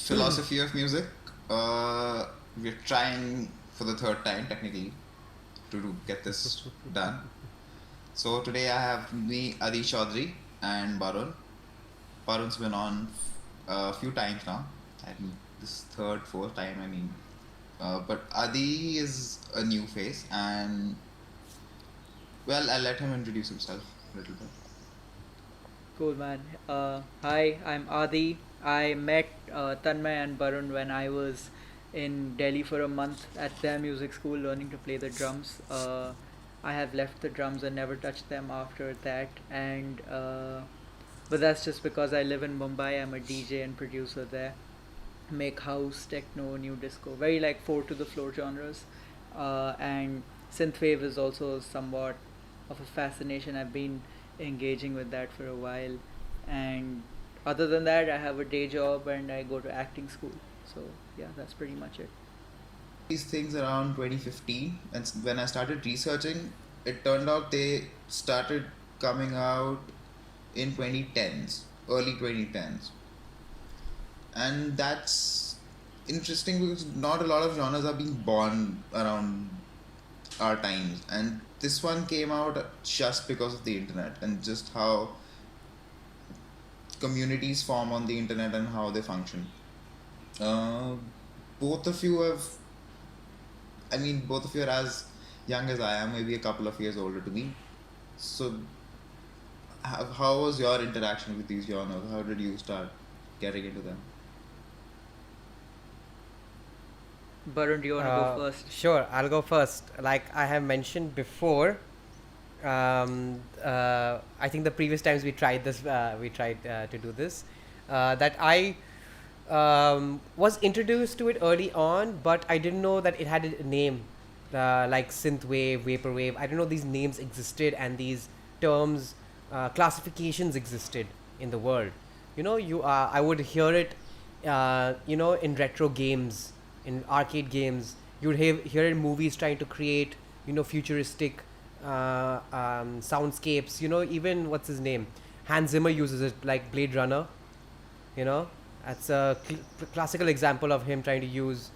philosophy of music. We're trying for the third time, technically, get this done. So today I have me, Adi Chaudhary, and Barun. Barun's been on a few times now. I think this third, fourth time. But Adi is a new face, and well, I'll let him introduce himself a little bit. Cool, man. Hi, I'm Adi. I met Tanmay and Barun when I was in Delhi for a month at their music school learning to play the drums. I have left the drums and never touched them after that. But that's just because I live in Mumbai. I'm a DJ and producer there. Make house, techno, new disco, very like four to the floor genres. And synthwave is also somewhat of a fascination. I've been engaging with that for a while, and other than that, I have a day job and I go to acting school. So yeah, that's pretty much it. These things around 2015, and when I started researching, it turned out they started coming out in 2010s, early 2010s, and that's interesting because not a lot of genres are being born around our times, and this one came out just because of the internet and just how communities form on the internet and how they function. Uh, both of you have, both of you are as young as I am, maybe a couple of years older to me. So, how was your interaction with these genres? How did you start getting into them? Barun, do you want to go first? Sure, I'll go first. Like I have mentioned before, I think the previous times we tried to do this, that I was introduced to it early on, but I didn't know that it had a name, like synthwave, vaporwave. I didn't know these names existed and these terms, classifications existed in the world. I would hear it, in retro games, in arcade games. You would hear it in movies trying to create, futuristic soundscapes. Even what's his name, Hans Zimmer uses it, like Blade Runner. You know, that's a classical example of him trying to use.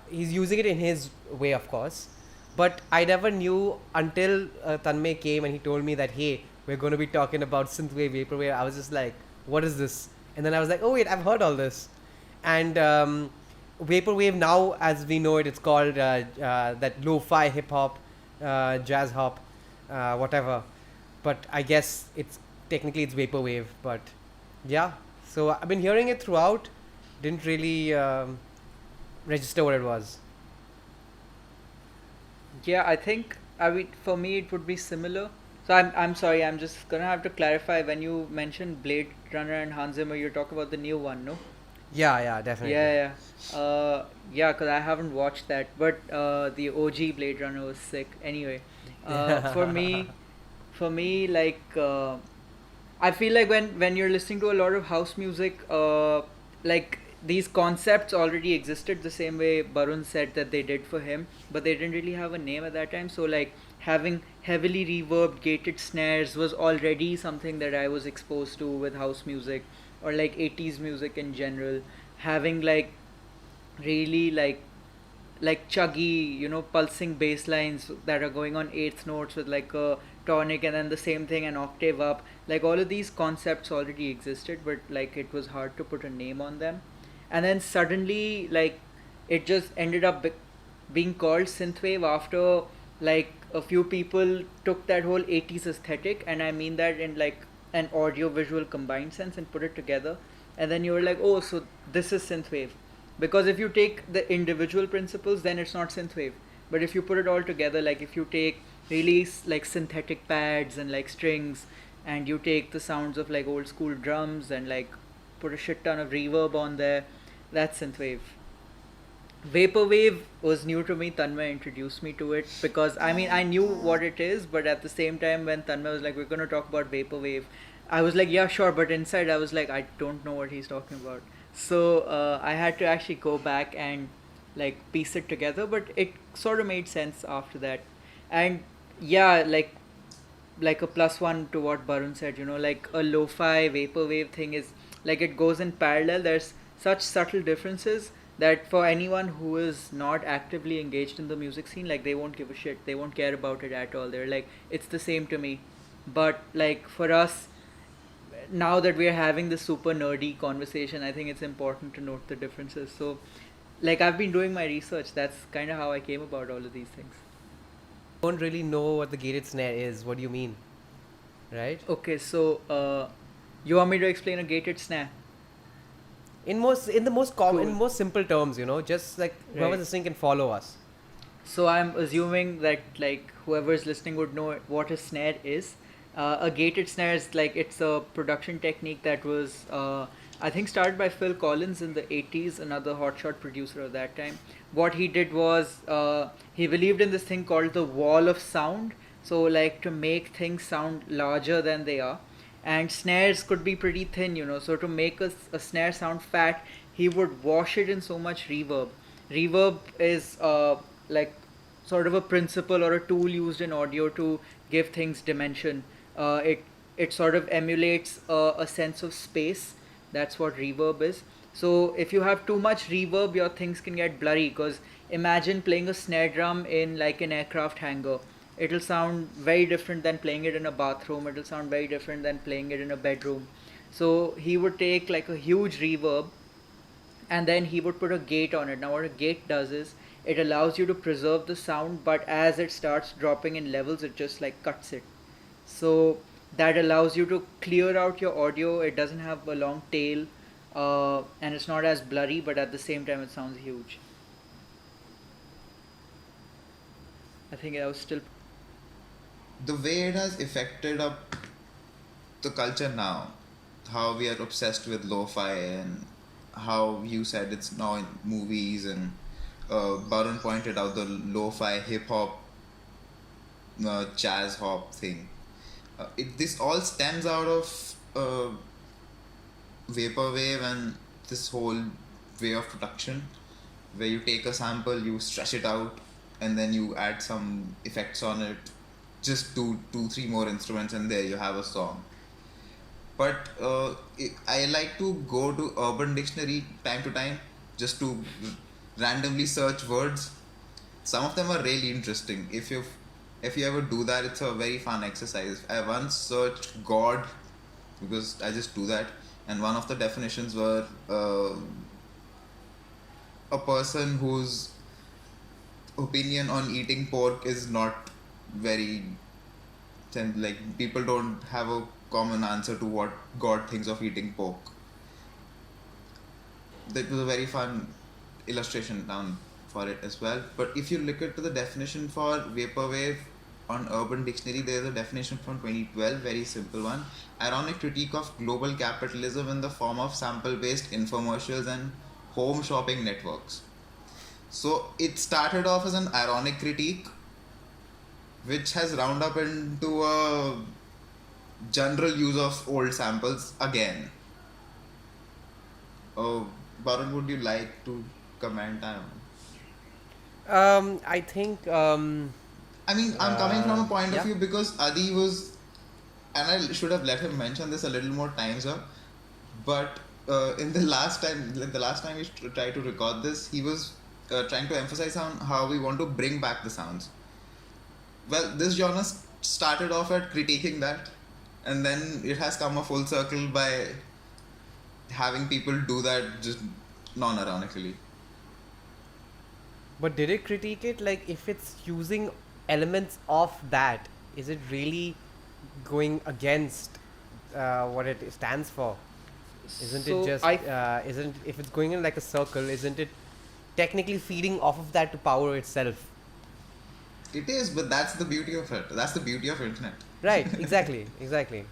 He's using it in his way, of course, but I never knew until Tanmay came and he told me that, hey, we're going to be talking about synthwave, vaporwave. I was just like, what is this? And then I was like, oh wait, I've heard all this. And vaporwave now, as we know it, it's called that lo-fi hip hop, jazz hop, whatever. But I guess technically it's vaporwave. But yeah, so I've been hearing it throughout. Didn't really register what it was. Yeah, I mean for me it would be similar. So I'm sorry, I'm just gonna have to clarify when you mentioned Blade Runner and Hans Zimmer, you're talking about the new one, no? Yeah, definitely. Yeah, yeah. Yeah, because I haven't watched that, but the OG Blade Runner was sick. Anyway, for me, like I feel like when you're listening to a lot of house music, like these concepts already existed the same way Barun said that they did for him, but they didn't really have a name at that time. So like having heavily reverbed gated snares was already something that I was exposed to with house music or like 80s music in general. Having like really like chuggy, pulsing bass lines that are going on eighth notes with like a tonic and then the same thing an octave up. Like all of these concepts already existed, but like it was hard to put a name on them. And then suddenly, like it just ended up being called synthwave after like a few people took that whole 80s aesthetic, and I mean that in like an audio visual combined sense, and put it together. And then you were like, oh, so this is synthwave. Because if you take the individual principles, then it's not synthwave. But if you put it all together, like if you take really like synthetic pads and like strings, and you take the sounds of like old school drums and like put a shit ton of reverb on there, that's synthwave. Vaporwave was new to me. Tanmay introduced me to it because I mean I knew what it is, but at the same time when Tanmay was like, "We're gonna talk about vaporwave," I was like, "Yeah, sure," but inside I was like, "I don't know what he's talking about." So I had to actually go back and like piece it together, but it sort of made sense after that. And yeah, like a plus one to what Barun said, like a lo-fi vaporwave thing is like it goes in parallel. There's such subtle differences that for anyone who is not actively engaged in the music scene, like they won't give a shit, they won't care about it at all. They're like, it's the same to me. But like for us, now that we're having this super nerdy conversation, I think it's important to note the differences. So like I've been doing my research. That's kind of how I came about all of these things. Don't really know what the gated snare is. What do you mean? Right? Okay, so you want me to explain a gated snare? In the most common, Cool. in most simple terms, just like whoever's Right. listening can follow us. So I'm assuming that like whoever's listening would know what a snare is. A gated snare is like it's a production technique that was I think started by Phil Collins in the 80s, another hotshot producer of that time. What he did was he believed in this thing called the wall of sound. So like to make things sound larger than they are, and snares could be pretty thin, so to make a snare sound fat, he would wash it in so much reverb. Reverb is like sort of a principle or a tool used in audio to give things dimension. It sort of emulates a sense of space. That's what reverb is. So if you have too much reverb, your things can get blurry, because imagine playing a snare drum in like an aircraft hangar. It'll sound very different than playing it in a bathroom. It'll sound very different than playing it in a bedroom. So he would take like a huge reverb and then he would put a gate on it. Now what a gate does is it allows you to preserve the sound, but as it starts dropping in levels, it just like cuts it. So that allows you to clear out your audio. It doesn't have a long tail, and it's not as blurry, but at the same time it sounds huge. I think I was still The way it has affected up the culture now, how we are obsessed with lo-fi, and how you said it's now in movies, and Barun pointed out the lo-fi hip hop jazz hop thing. This all stems out of vaporwave and this whole way of production, where you take a sample, you stretch it out, and then you add some effects on it, just two, three more instruments, and there you have a song. But I like to go to Urban Dictionary time to time just to randomly search words. Some of them are really interesting. If you ever do that, it's a very fun exercise. I once searched God because I just do that, and one of the definitions were a person whose opinion on eating pork is not very like people don't have a common answer to what God thinks of eating pork. That was a very fun illustration down for it as well. But if you look at the definition for vaporwave on Urban Dictionary, there's a definition from 2012, very simple one. Ironic critique of global capitalism in the form of sample-based infomercials and home shopping networks. So it started off as an ironic critique, which has round up into a general use of old samples again. Oh, Barun, would you like to comment on? I think I mean, I'm coming from a point of yeah. view because Adi was, and I should have let him mention this a little more times, but in the last time, like the last time we tried to record this, he was trying to emphasize on how we want to bring back the sounds. Well, this genre started off at critiquing that, and then it has come a full circle by having people do that just non-ironically. But did it critique it? Like, if it's using elements of that, is it really going against what it stands for? Isn't so it just isn't if it's going in like a circle? Isn't it technically feeding off of that to power itself? It is, but that's the beauty of it. That's the beauty of internet. Right. Exactly. Exactly.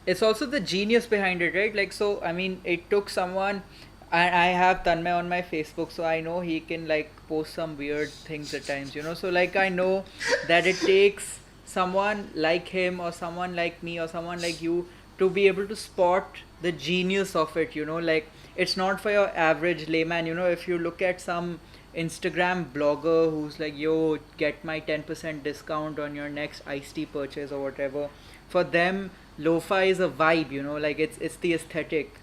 it's also the genius behind it, right? Like, so I mean, it took someone. I have Tanmay on my Facebook, so I know he can like post some weird things at times, So like I know that it takes someone like him or someone like me or someone like you to be able to spot the genius of it, Like it's not for your average layman, If you look at some Instagram blogger who's like, yo, get my 10% discount on your next iced tea purchase or whatever, for them lo-fi is a vibe, like it's the aesthetic.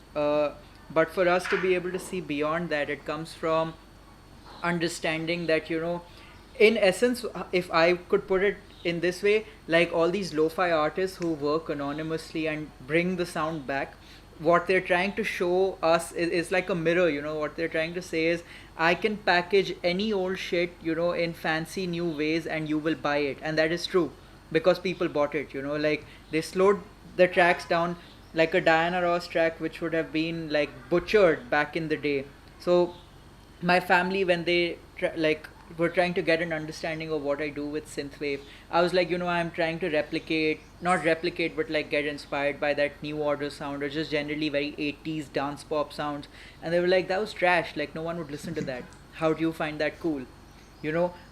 But for us to be able to see beyond that, it comes from understanding that, in essence, if I could put it in this way, like all these lo-fi artists who work anonymously and bring the sound back, what they're trying to show us is like a mirror. What they're trying to say is, I can package any old shit, in fancy new ways, and you will buy it. And that is true, because people bought it. Like, they slowed the tracks down, like a Diana Ross track which would have been like butchered back in the day. So my family, when they were trying to get an understanding of what I do with synthwave, I was like, I'm trying to not replicate, but like get inspired by that new order sound, or just generally very 80s dance pop sounds. And they were like, that was trash, like no one would listen to that. How do you find that cool?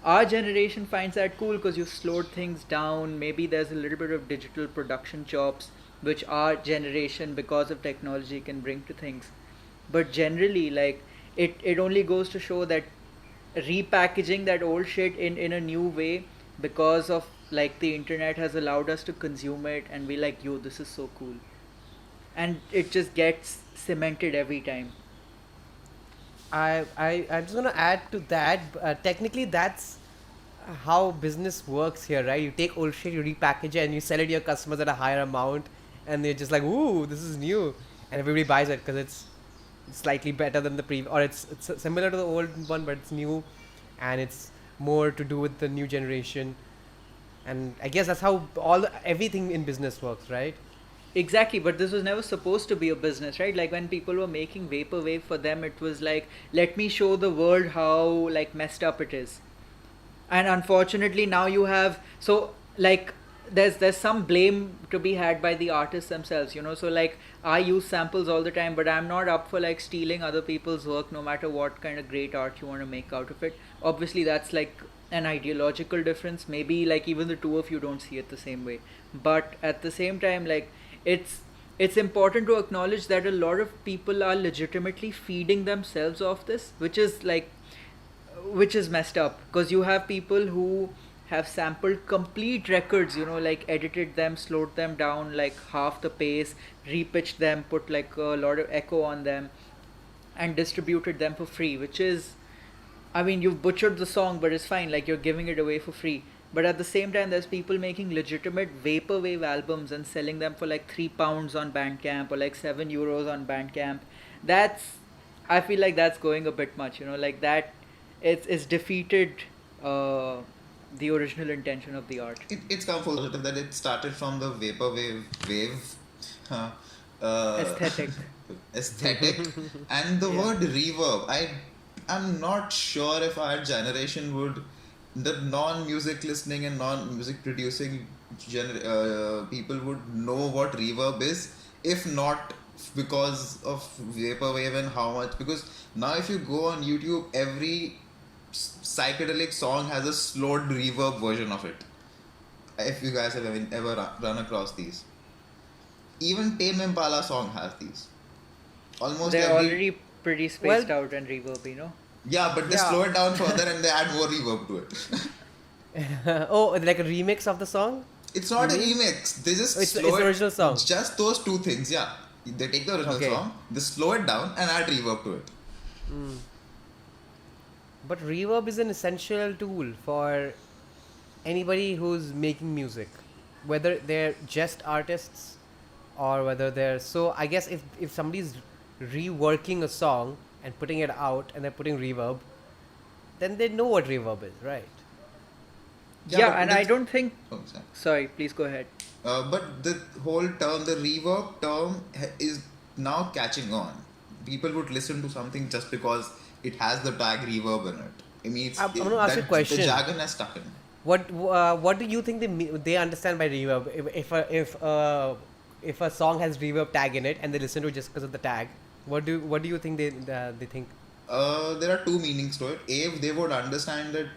Our generation finds that cool because you've slowed things down. Maybe there's a little bit of digital production chops which our generation, because of technology, can bring to things. But generally, like, it only goes to show that repackaging that old shit in a new way, because of like the internet, has allowed us to consume it and be like, yo, this is so cool. And it just gets cemented every time. I'm just gonna add to that. Technically, that's how business works here, right? You take old shit, you repackage it, and you sell it to your customers at a higher amount, and they're just like, "Ooh, this is new," and everybody buys it because it's slightly better than the previous, or it's similar to the old one, but it's new, and it's more to do with the new generation. And I guess that's how everything in business works, right? Exactly, but this was never supposed to be a business, right? Like, when people were making Vaporwave, for them it was like, let me show the world how like messed up it is. And unfortunately now you have, so like, there's some blame to be had by the artists themselves. So like, I use samples all the time, but I'm not up for like stealing other people's work, no matter what kind of great art you want to make out of it. Obviously that's like an ideological difference. Maybe like even the two of you don't see it the same way, but at the same time, like, it's important to acknowledge that a lot of people are legitimately feeding themselves off this, which is messed up, because you have people who have sampled complete records, like edited them, slowed them down like half the pace, repitched them, put like a lot of echo on them, and distributed them for free, which is, I mean, you've butchered the song, but it's fine, like, you're giving it away for free. But at the same time, there's people making legitimate vaporwave albums and selling them for like £3 on Bandcamp, or like €7 on Bandcamp. I feel like that's going a bit much, like that. It's defeated the original intention of the art. It's come full circle that it started from the vaporwave wave Aesthetic. aesthetic, and the word reverb. I'm not sure if our generation would, the non-music listening and non-music producing people would know what reverb is, if not because of vaporwave and how much. Because now if you go on YouTube, every psychedelic song has a slowed reverb version of it. If you guys have ever run across these, even Tame Impala song has these. Almost They're every, already pretty spaced out and reverb, yeah, but they slow it down further and they add more reverb to it. Oh, like a remix of the song? It's not a remix. They just It's slow the original song. Just those two things, yeah. They take the original song, they slow it down and add reverb to it. But reverb is an essential tool for anybody who's making music, whether they're just artists or whether they're, so I guess if somebody's reworking a song and putting it out and they're putting reverb, then they know what reverb is, right? Yeah, and I don't think... Oh, sorry, please go ahead. But the whole term, the reverb term, is now catching on. People would listen to something just because it has the tag reverb in it. I mean, I'm going to ask you a question. The jargon has stuck in. What do you think they understand by reverb? If a song has reverb tag in it and they listen to it just because of the tag, what do you think they think? There are two meanings to it. A, they would understand that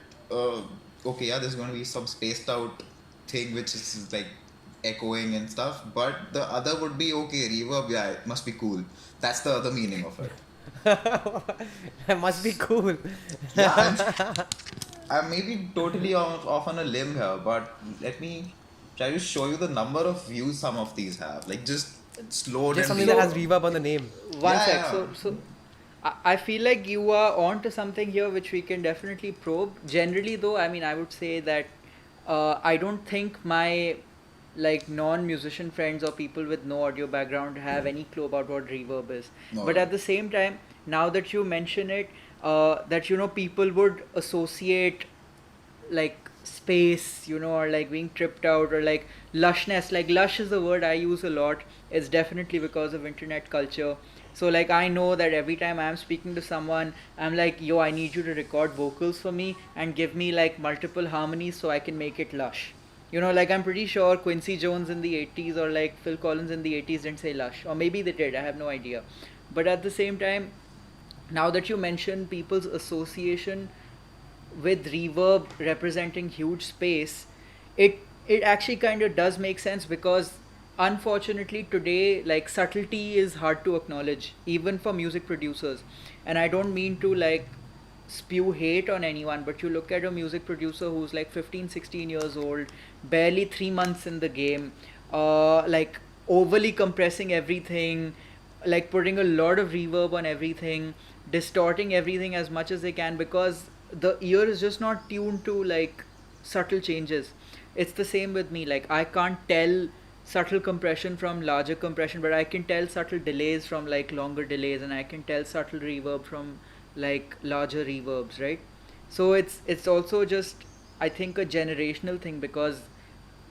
okay, yeah, there's going to be some spaced out thing which is like echoing and stuff, but the other would be, okay, reverb, yeah, it must be cool. That's the other meaning of it. It must be cool. Yeah, I may be totally off on a limb here, but let me try to show you the number of views some of these have. Like, just it's low Just and something that has reverb. reverb on the name. One Yeah, sec. yeah. I feel like you are on to something here which we can definitely probe. Generally, though, I mean, I would say that I don't think my like non-musician friends or people with no audio background have any clue about what reverb is. No, But no. at the same time, now that you mention it, that people would associate like space, or like being tripped out, or like lushness. Like lush is the word I use a lot. It's definitely because of internet culture. So like I know that every time I'm speaking to someone, I'm like, yo, I need you to record vocals for me and give me like multiple harmonies so I can make it lush. Like I'm pretty sure Quincy Jones in the 80s or like Phil Collins in the 80s didn't say lush, or maybe they did, I have no idea. But at the same time, now that you mention people's association with reverb representing huge space, it actually kind of does make sense, because unfortunately today like subtlety is hard to acknowledge even for music producers. And I don't mean to like spew hate on anyone, but you look at a music producer who's like 15, 16 years old, barely 3 months in the game, like overly compressing everything, like putting a lot of reverb on everything, distorting everything as much as they can, because the ear is just not tuned to like subtle changes. It's the same with me. Like I can't tell subtle compression from larger compression, but I can tell subtle delays from like longer delays, and I can tell subtle reverb from like larger reverbs, right? So it's also just, I think, a generational thing, because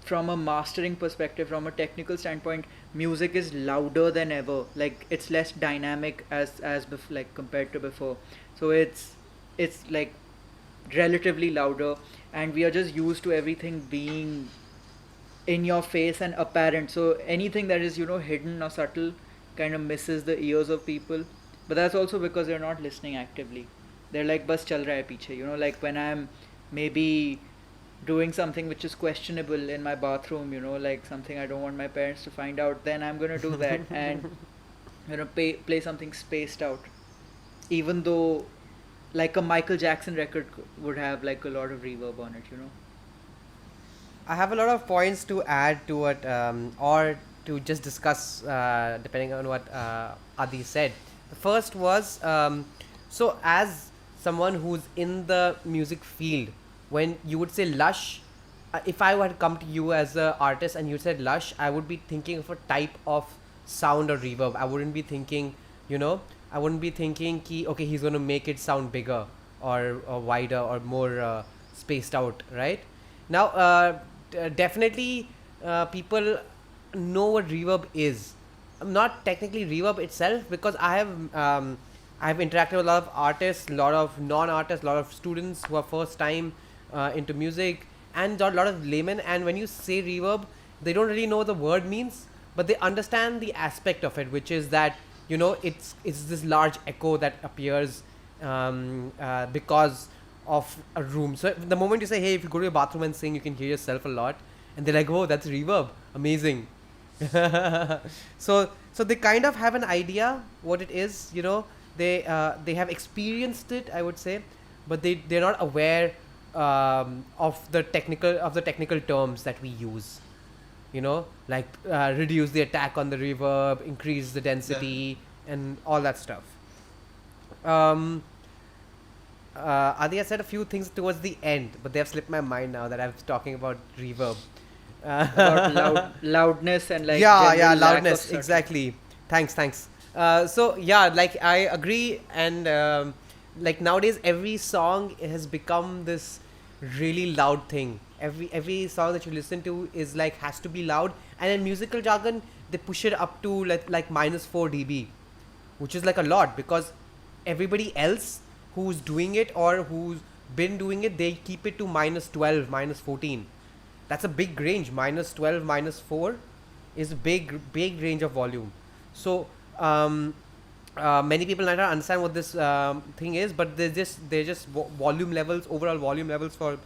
from a mastering perspective, from a technical standpoint, music is louder than ever. Like it's less dynamic like compared to before. So it's like relatively louder, and we are just used to everything being in your face and apparent. So anything that is hidden or subtle kind of misses the ears of people. But that's also because they're not listening actively. They're like bus chal raha hai piche, like when I'm maybe doing something which is questionable in my bathroom, like something I don't want my parents to find out, then I'm gonna do that and play something spaced out, even though like a Michael Jackson record would have like a lot of reverb on it. I have a lot of points to add to it, or to just discuss, depending on what Adi said. The first was, so as someone who's in the music field, when you would say lush, if I were to come to you as an artist and you said lush, I would be thinking of a type of sound or reverb. I wouldn't be thinking, I wouldn't be thinking, ki, okay, he's going to make it sound bigger or wider or more spaced out, right? Now, definitely, people know what reverb is. Not technically reverb itself, because I have interacted with a lot of artists, a lot of non-artists, a lot of students who are first time into music, and a lot of laymen. And when you say reverb, they don't really know what the word means, but they understand the aspect of it, which is that it's this large echo that appears because of a room. So the moment you say, hey, if you go to your bathroom and sing, you can hear yourself a lot, and they're like, oh, that's reverb, amazing. So they kind of have an idea what it is. They have experienced it, I would say, but they're not aware of the technical terms that we use. Like reduce the attack on the reverb, increase the density, and all that stuff. Adya said a few things towards the end, but they have slipped my mind now that I was talking about reverb. About loudness and like Yeah, general lack of loudness, subtlety. exactly. Thanks. So yeah, like I agree, and like nowadays every song has become this really loud thing. Every song that you listen to is like has to be loud, and in musical jargon they push it up to like -4 dB, which is like a lot, because everybody else who's doing it or who's been doing it, they keep it to -12, -14. That's a big range. -12, -4 is a big range of volume. So many people might not understand what this thing is, but they're just volume levels, overall volume levels for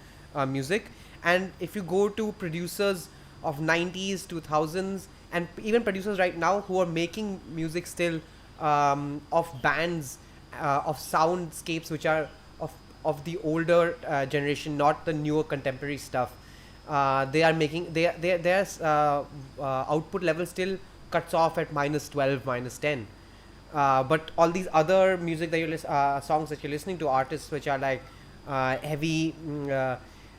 music. And if you go to producers of 90s, 2000s, and even producers right now who are making music still, of bands, of soundscapes which are of the older generation, not the newer contemporary stuff, they are making their output level still cuts off at -12, -10. But all these other music that songs that you're listening to, artists which are like heavy,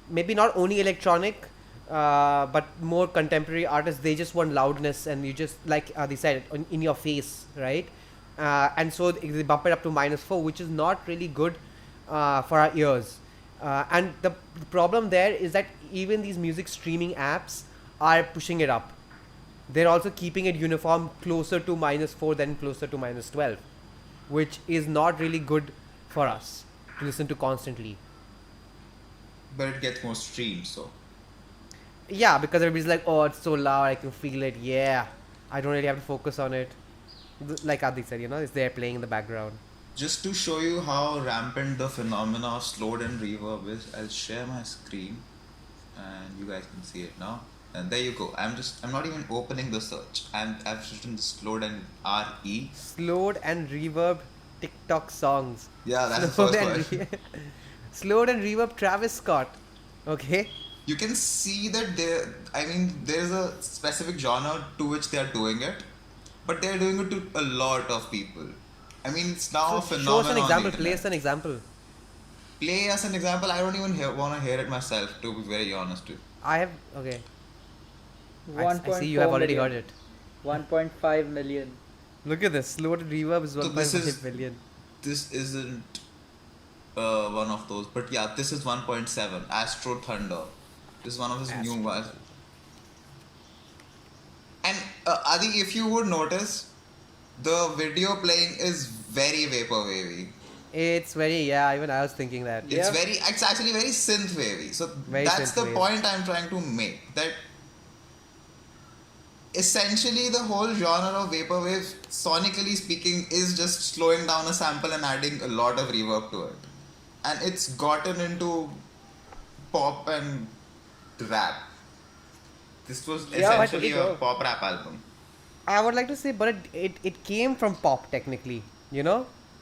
maybe not only electronic, but more contemporary artists, they just want loudness, and you just, like they said, in your face, right? And so they bump it up to -4, which is not really good for our ears. And the problem there is that even these music streaming apps are pushing it up. They're also keeping it uniform closer to -4 than closer to -12, which is not really good for us to listen to constantly. But it gets more streamed, so. Yeah, because everybody's like, oh, it's so loud, I can feel it. Yeah, I don't really have to focus on it. Like Adi said, it's there playing in the background. Just to show you how rampant the phenomena of slowed and reverb is, I'll share my screen and you guys can see it now. And there you go. I'm not even opening the search. I've written slowed and RE. Slowed and reverb TikTok songs. Yeah, that's the first one. Slowed and reverb Travis Scott. Okay. You can see that there's a specific genre to which they are doing it, but they're doing it to a lot of people. I mean, it's now a phenomenon. Show us an example. Play us an example. Play us an example. I don't even want to hear it myself, to be very honest with you. I have. Okay. I see 1.4 you have already million. got it. 1.5 million. Look at this. Slowed reverb is 1.5 million. This isn't one of those, but yeah, this is 1.7. Astro Thunder. This is one of his new ones. And Adi, if you would notice, the video playing is very vaporwavy. It's very, even I was thinking that. It's actually very synthwavy. So that's the point I'm trying to make. That essentially the whole genre of vaporwave, sonically speaking, is just slowing down a sample and adding a lot of reverb to it. And it's gotten into pop and rap. This was essentially a pop rap album. I would like to say, but it came from pop technically,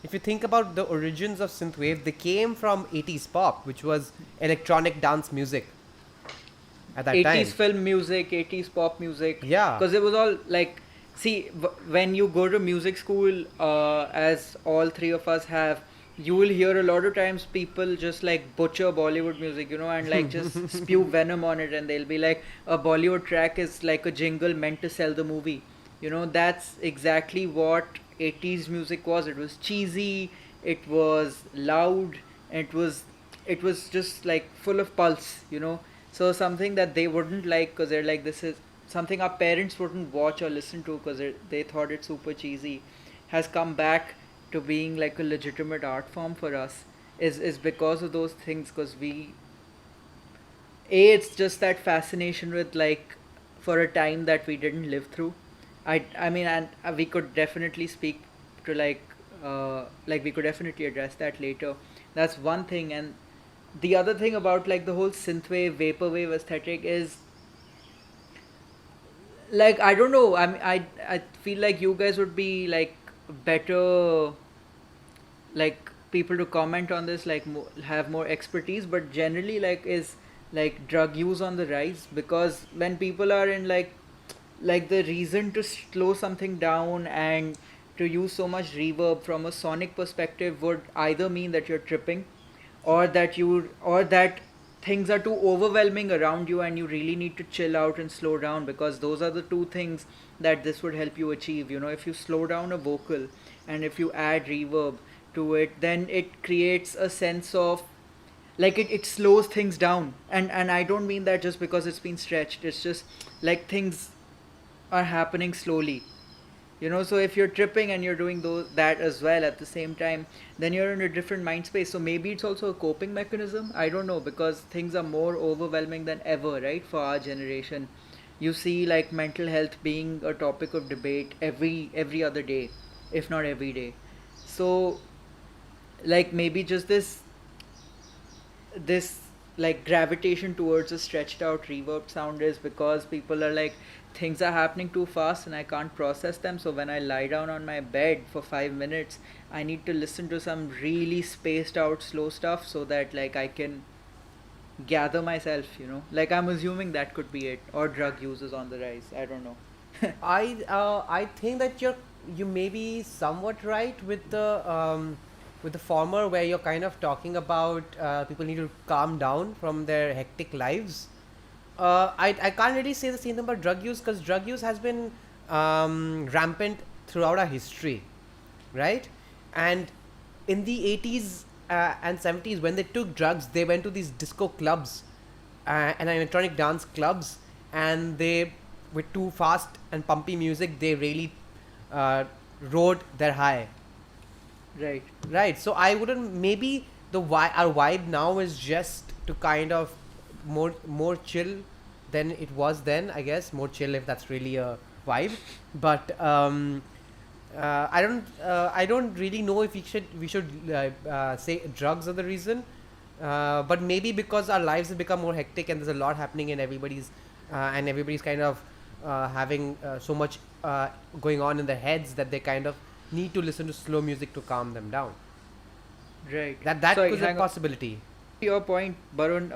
If you think about the origins of synthwave, they came from 80s pop, which was electronic dance music at that 80s time. 80s film music, 80s pop music. Yeah. Because it was all like, see, when you go to music school, as all three of us have, you will hear a lot of times people just like butcher Bollywood music, and like just spew venom on it, and they'll be like, a Bollywood track is like a jingle meant to sell the movie. That's exactly what 80s music was. It was cheesy, it was loud, it was just like full of pulse, So something that they wouldn't like, because they're like, this is something our parents wouldn't watch or listen to because they thought it super cheesy, has come back to being like a legitimate art form for us, is because of those things. Because it's just that fascination with, like, for a time that we didn't live through. I mean, and we could definitely speak to like we could definitely address that later. That's one thing. And the other thing about like the whole synthwave, vaporwave aesthetic is, like, I don't know, I feel like you guys would be like better, like, people to comment on this, like have more expertise. But generally, like, is like drug use on the rise? Because when people are in like the reason to slow something down and to use so much reverb from a sonic perspective would either mean that you're tripping, or that things are too overwhelming around you and you really need to chill out and slow down, because those are the two things that this would help you achieve. If you slow down a vocal and if you add reverb to it, then it creates a sense of like it slows things down. And I don't mean that just because it's been stretched. It's just like things are happening slowly, so if you're tripping and you're doing that as well at the same time, then you're in a different mind space. So maybe it's also a coping mechanism, I don't know, because things are more overwhelming than ever, right? For our generation, you see like mental health being a topic of debate every other day, if not every day. So like maybe just this like gravitation towards a stretched out reverb sound is because people are like, things are happening too fast and I can't process them. So when I lie down on my bed for 5 minutes, I need to listen to some really spaced out slow stuff so that like I can gather myself, Like I'm assuming that could be it. Or drug use is on the rise. I don't know. I think that you may be somewhat right with the former, where you're kind of talking about people need to calm down from their hectic lives. I can't really say the same thing about drug use, because drug use has been rampant throughout our history, right? And in the 80s and 70s, when they took drugs, they went to these disco clubs and electronic dance clubs, and they, with too fast and pumpy music, they really uh, rode their high. Right. Right. So I wouldn't. Maybe our vibe now is just to kind of more chill than it was then. I guess more chill, if that's really a vibe. But I don't really know if we should say drugs are the reason. But maybe because our lives have become more hectic and there's a lot happening in everybody's kind of having so much going on in their heads, that they kind of need to listen to slow music to calm them down. Right. That Sorry, was a hang on. possibility. To your point, Barun,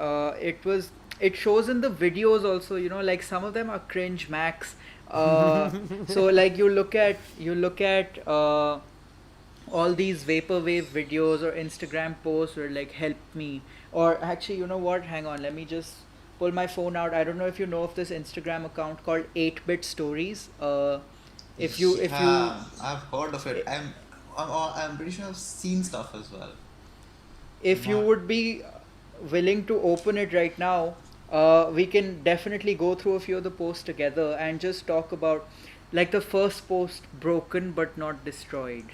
it shows in the videos also, like some of them are cringe max. So like you look at all these vaporwave videos or Instagram posts, or like help me, or actually, you know what, hang on, let me just pull my phone out. I don't know if you know of this Instagram account called 8-bit stories. If you I've heard of it. I'm pretty sure I've seen stuff as well. if you Not. would be willing to open it right now, we can definitely go through a few of the posts together and just talk about, like, the first post, broken but not destroyed.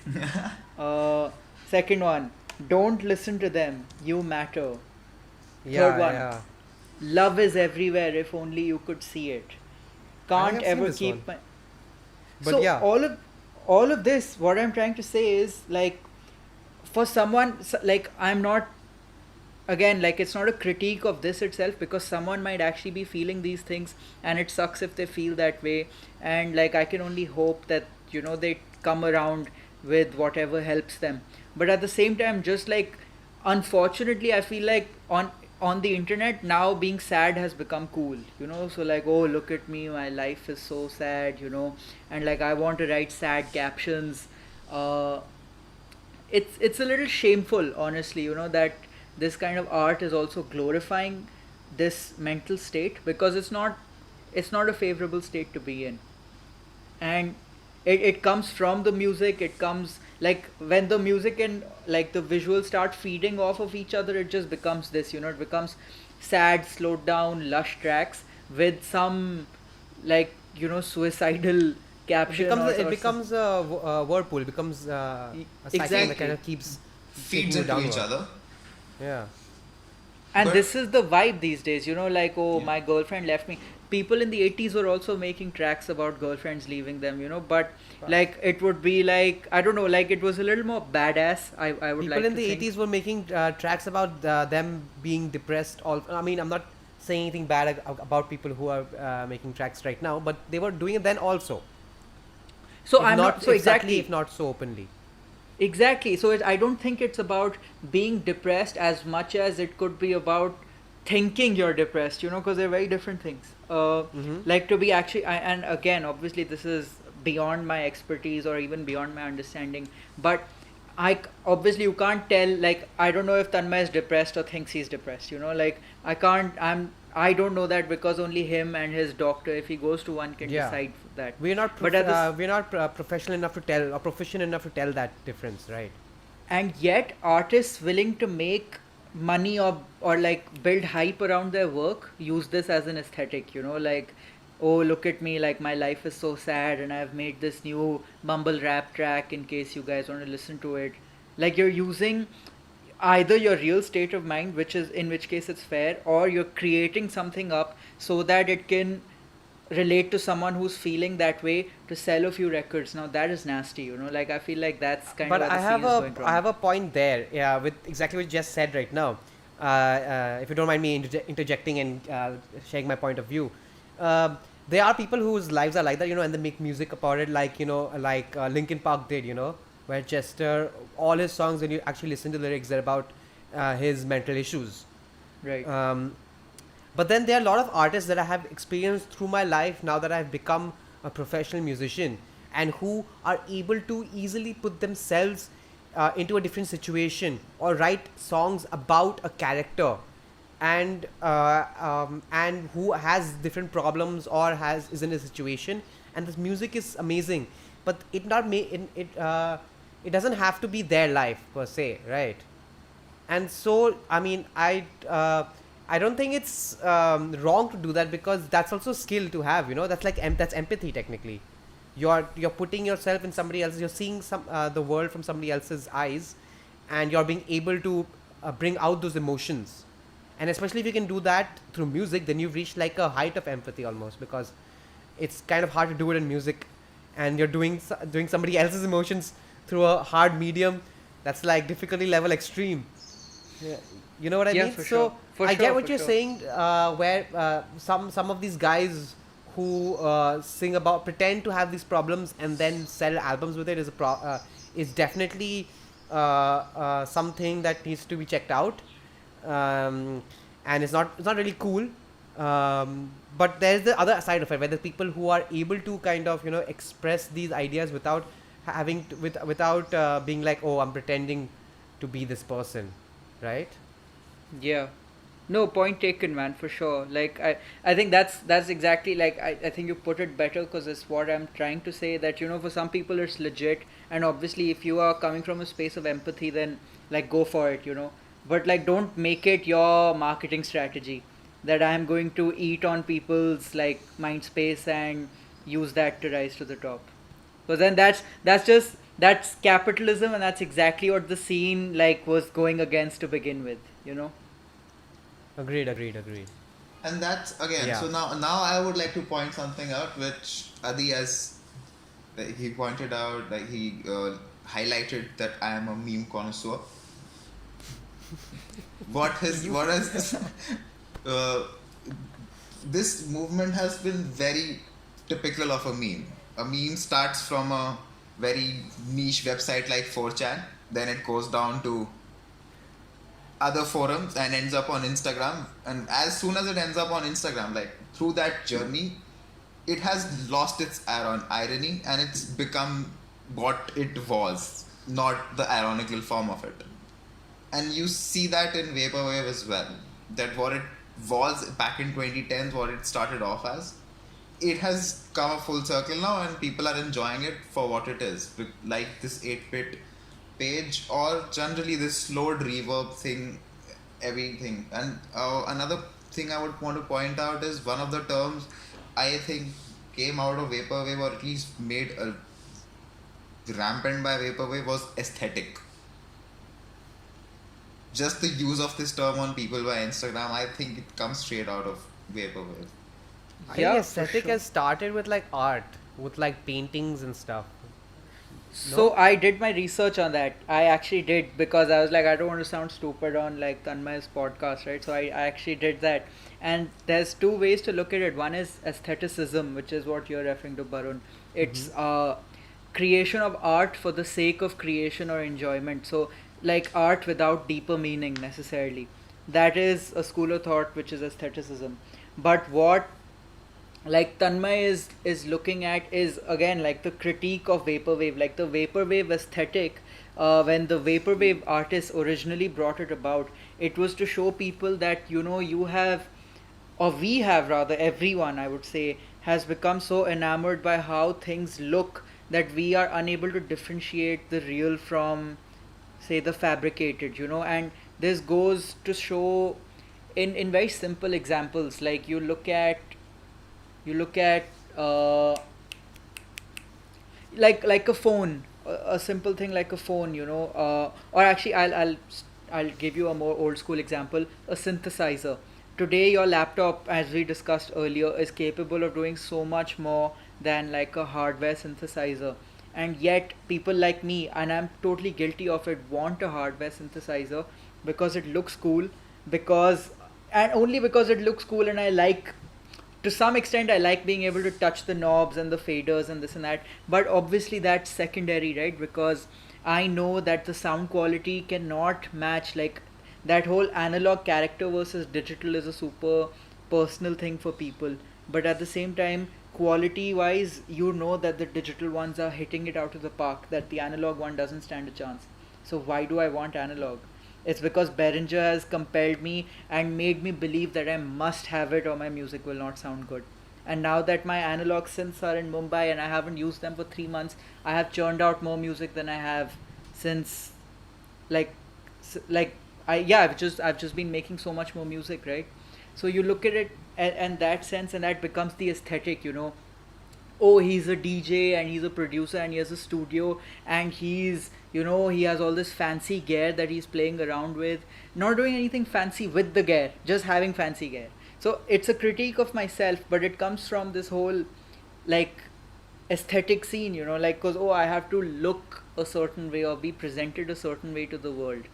uh, Second one, don't listen to them, you matter. Third one, Yeah. love is everywhere, if only you could see it. I Can't think I've seen ever this keep one. my. But So yeah. all of this, what I'm trying to say is, like, for someone, like, I'm not, again, like, it's not a critique of this itself, because someone might actually be feeling these things, and it sucks if they feel that way. And like, I can only hope that, they come around with whatever helps them. But at the same time, just like, unfortunately, I feel like on the internet now, being sad has become cool, so like, oh, look at me, my life is so sad, and like, I want to write sad captions. uh it's a little shameful, honestly, that this kind of art is also glorifying this mental state, because it's not a favorable state to be in. And it comes from the music. It comes, like, when the music and like the visuals start feeding off of each other, it just becomes this, it becomes sad, slowed down, lush tracks with some, like, suicidal It caption, becomes or, it or some, becomes a whirlpool. It becomes a cycle that kind exactly. of keeps Feeds taking you into each downward. other. Yeah. And But this is the vibe these days, like, oh, yeah, my girlfriend left me. People in the 80s were also making tracks about girlfriends leaving them, but But like, it would be like, I don't know, like, it was a little more badass, I would people like in to the think. 80s were making tracks about them being depressed. I mean, I'm not saying anything bad about people who are making tracks right now, but they were doing it then also. So If I'm not not, so if subtly, if exactly. not so openly. Exactly. So I don't think it's about being depressed as much as it could be about thinking you're depressed, because they're very different things. Mm-hmm. Like, to be actually, and again, obviously, this is beyond my expertise or even beyond my understanding, but obviously, you can't tell, like, I don't know if Tanmay is depressed or thinks he's depressed, like, I don't know that, because only him and his doctor, if he goes to one, can Yeah. decide that. But We're not professional enough to tell, or proficient enough to tell that difference, right? and yet artists willing to make money, or like build hype around their work, use this as an aesthetic, like, oh, look at me, like, my life is so sad, and I've made this new mumble rap track, in case you guys want to listen to it. Like, you're using either your real state of mind, in which case it's fair, or you're creating something up so that it can relate to someone who's feeling that way, to sell a few records. Now, that is nasty, like, I feel like that's kind of But where the scene is going I wrong. have a point there. Yeah, with exactly what you just said right now. If you don't mind me interjecting and sharing my point of view, there are people whose lives are like that, and they make music about it, like like Linkin Park did, where Chester, all his songs, when you actually listen to the lyrics, they're about his mental issues. Right. Um, but then there are a lot of artists that I have experienced through my life now that I've become a professional musician and who are able to easily put themselves into a different situation or write songs about a character and who has different problems or has is in a situation, and this music is amazing, but it doesn't have to be their life per se, right? And so I mean I don't think it's wrong to do that, because that's also skill to have, you know. That's like that's empathy technically. You're putting yourself in somebody else, you're seeing the world from somebody else's eyes, and you're being able to bring out those emotions. And especially if you can do that through music, then you've reached like a height of empathy almost, because it's kind of hard to do it in music, and you're doing somebody else's emotions through a hard medium. That's like difficulty level extreme. Yeah. You know what I Yeah, mean? for So sure. For I sure, get what for you're sure. saying, where some of these guys who sing about, pretend to have these problems and then sell albums with it is definitely something that needs to be checked out, and it's not really cool. But there's the other side of it, where the people who are able to kind of, you know, express these ideas without without being like, oh, I'm pretending to be this person, right? Yeah. No, point taken, man, for sure. Like I think that's exactly like I think you put it better, because it's what I'm trying to say, that you know, for some people it's legit, and obviously if you are coming from a space of empathy, then like go for it, you know. But like don't make it your marketing strategy that I am going to eat on people's like mind space and use that to rise to the top. Because then that's capitalism, and that's exactly what the scene like was going against to begin with, you know. Agreed. And that's again. Yeah. So now I would like to point something out, which Adi, as like, he pointed out, like he highlighted that I am a meme connoisseur. What is uh, this movement has been very typical of a meme. A meme starts from a very niche website like 4chan, then it goes down to other forums and ends up on Instagram. And as soon as it ends up on Instagram, like through that journey, it has lost its irony and it's become what it was, not the ironical form of it. And you see that in Vaporwave as well. That what it was back in 2010s, what it started off as, it has come a full circle now, and people are enjoying it for what it is. Like this 8-bit page, or generally this slowed reverb thing, everything. And another thing I would want to point out is one of the terms I think came out of Vaporwave, or at least made a rampant by Vaporwave, was aesthetic. Just the use of this term on people by Instagram, I think it comes straight out of Vaporwave. I think Yeah, for aesthetic sure. has started with like art, with like paintings and stuff. So No? I did my research on that. I actually did, because I was like, I don't want to sound stupid on like Tanmay's podcast, right? So I actually did that. And there's two ways to look at it. One is aestheticism, which is what you're referring to, Barun. Mm-hmm. It's creation of art for the sake of creation or enjoyment. So like art without deeper meaning necessarily. That is a school of thought which is aestheticism. But what like Tanmay is looking at is again like the critique of vaporwave, like the vaporwave aesthetic. When the vaporwave artists originally brought it about, it was to show people that you know you have, or we have rather, everyone I would say has become so enamored by how things look that we are unable to differentiate the real from say the fabricated, you know. And this goes to show in very simple examples, like you look at uh, like a phone, a simple thing like a phone, you know. Or actually I'll give you a more old school example, a synthesizer. Today your laptop, as we discussed earlier, is capable of doing so much more than like a hardware synthesizer. And yet people like me, and I'm totally guilty of it, want a hardware synthesizer because it looks cool, because and only because it looks cool, and I like, to some extent I like being able to touch the knobs and the faders and this and that. But obviously that's secondary, right? Because I know that the sound quality cannot match, like that whole analog character versus digital is a super personal thing for people. But at the same time, quality wise, you know that the digital ones are hitting it out of the park, that the analog one doesn't stand a chance. So why do I want analog? It's because Behringer has compelled me and made me believe that I must have it or my music will not sound good. And now that my analog synths are in Mumbai and I haven't used them for 3 months, I have churned out more music than I have since, like, like I've just been making so much more music, right? So you look at it and that sense, and that becomes the aesthetic, oh, he's a DJ and he's a producer and he has a studio and he has all this fancy gear that he's playing around with, not doing anything fancy with the gear, just having fancy gear. So it's a critique of myself, but it comes from this whole, like, aesthetic scene, like, because, oh, I have to look a certain way or be presented a certain way to the world.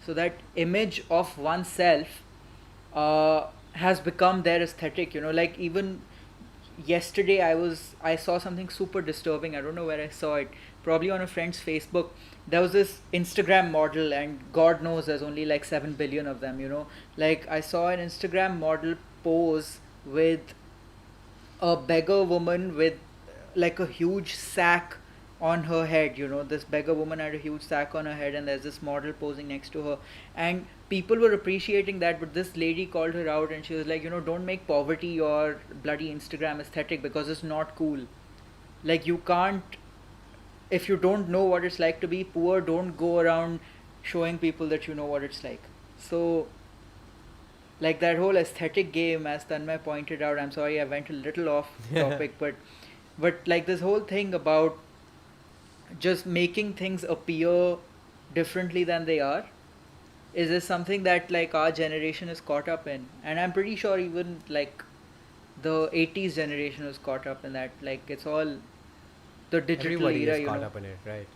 So that image of oneself has become their aesthetic, like, even yesterday I saw something super disturbing. I don't know where I saw it, probably on a friend's Facebook. There was this Instagram model, and god knows there's only like 7 billion of them, like, I saw an Instagram model pose with a beggar woman with like a huge sack on her head. This beggar woman had a huge sack on her head, and there's this model posing next to her, and people were appreciating that. But this lady called her out, and she was like, don't make poverty your bloody Instagram aesthetic, because it's not cool. Like, you can't, if you don't know what it's like to be poor, don't go around showing people that you know what it's like. So, like, that whole aesthetic game, as Tanmay pointed out, I'm sorry I went a little off topic, but like, this whole thing about just making things appear differently than they are is something that, like, our generation is caught up in. And I'm pretty sure even, like, the 80s generation was caught up in that. Like, it's all the digital Everybody era, is caught up in it, right?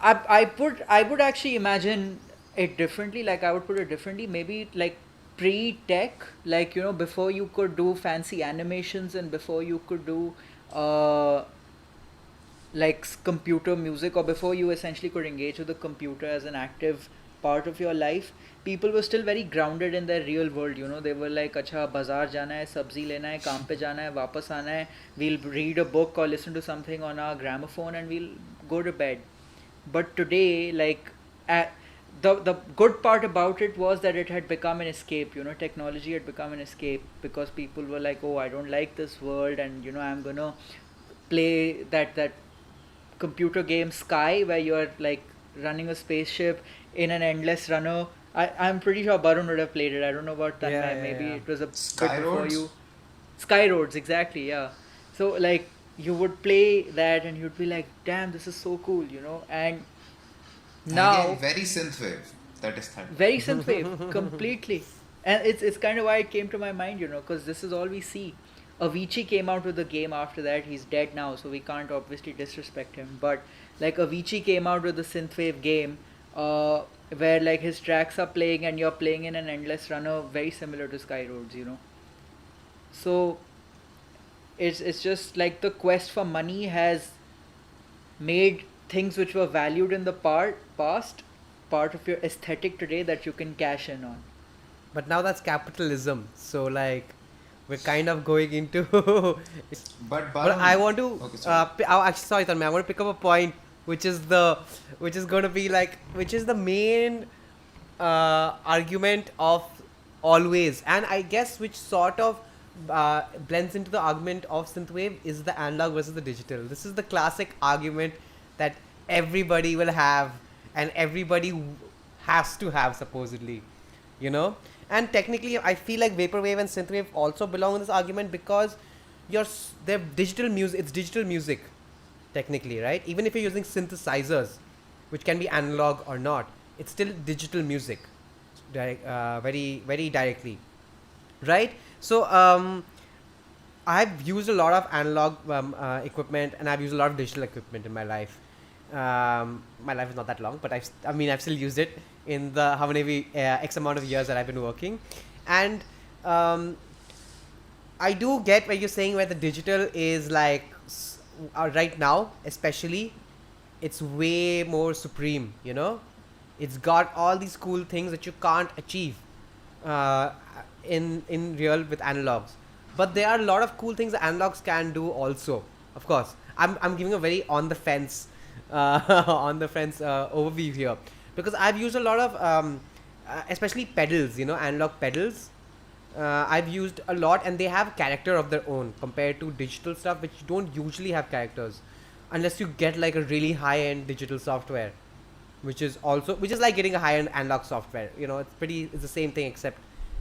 I would actually imagine it differently. Like, I would put it differently, maybe like pre-tech, like, before you could do fancy animations and before you could do like computer music, or before you essentially could engage with the computer as an active part of your life, people were still very grounded in their real world. They were like, acha, bazaar jana hai, sabzi lena hai, kaam pe jana hai, wapas aana hai, we'll read a book or listen to something on our gramophone and we'll go to bed. But today, like, the good part about it was that it had become an escape. Technology had become an escape, because people were like, oh, I don't like this world, and I'm gonna play that computer game Sky, where you're like running a spaceship in an endless runner. I'm pretty sure Barun would have played it. I don't know about Tanmay. Yeah, Maybe yeah. it was a Sky bit before Roads? you. Sky Roads, exactly, yeah. So, like, you would play that and you'd be like, damn, this is so cool, and And now again, very synthwave. That is that. very synthwave, completely. And it's kind of why it came to my mind, because this is all we see. Avicii came out with the game after that. He's dead now, so we can't obviously disrespect him. But, like, Avicii came out with the synthwave game, where, like, his tracks are playing and you're playing in an endless runner, very similar to Sky Roads, So it's just like the quest for money has made things which were valued in the past part of your aesthetic today that you can cash in on. But now that's capitalism. So, like, we're kind of going into. But But I want to. Okay, sorry. Actually, sorry, Tanmay, I want to pick up a point, which is going to be like, which is the main argument of always, and I guess which sort of blends into the argument of synthwave, is the analog versus the digital. This is the classic argument that everybody will have, and everybody has to have, supposedly, And technically, I feel like vaporwave and synthwave also belong in this argument, because they're digital music. It's digital music, technically, right? Even if you're using synthesizers, which can be analog or not, it's still digital music, very, very directly, right? So, I've used a lot of analog equipment, and I've used a lot of digital equipment in my life. My life is not that long, but I've still used it in the how many X amount of years that I've been working, and I do get where you're saying, where the digital is like right now, especially, it's way more supreme. It's got all these cool things that you can't achieve in real with analogs. But there are a lot of cool things that analogs can do also. Of course, I'm giving a very on the fence overview here, because I've used a lot of especially pedals, analog pedals. I've used a lot, and they have character of their own compared to digital stuff, which don't usually have characters, unless you get like a really high-end digital software, which is like getting a high-end analog software. It's the same thing, except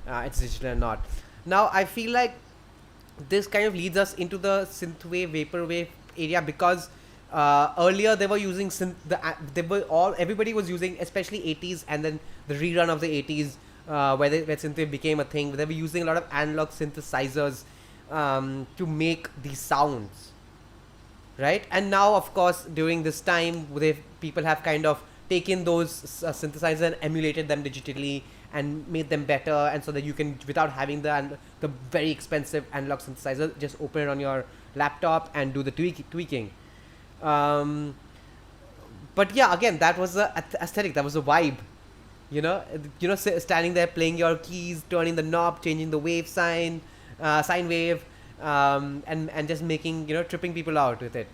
it's digital and not. Now I feel like this kind of leads us into the synthwave, vaporwave area, because earlier they were using everybody was using, especially 80s, and then the rerun of the 80s, where synthwave became a thing. They were using a lot of analog synthesizers to make these sounds, right? And now, of course, during this time, people have kind of taken those synthesizers and emulated them digitally and made them better, and so that you can, without having the very expensive analog synthesizer, just open it on your laptop and do the tweaking. But yeah, again, that was the aesthetic, that was the vibe. Standing there playing your keys, turning the knob, changing the wave sine wave, and just making, tripping people out with it.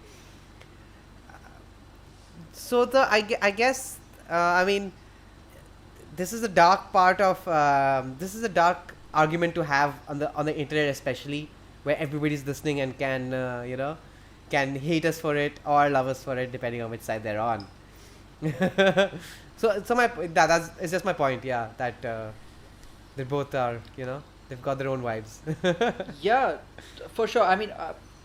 So I guess, I mean, this is a dark part of this is a dark argument to have on the internet, especially where everybody's listening and can hate us for it or love us for it, depending on which side they're on. So it's just my point, yeah, that they both are, they've got their own vibes. Yeah, for sure. I mean,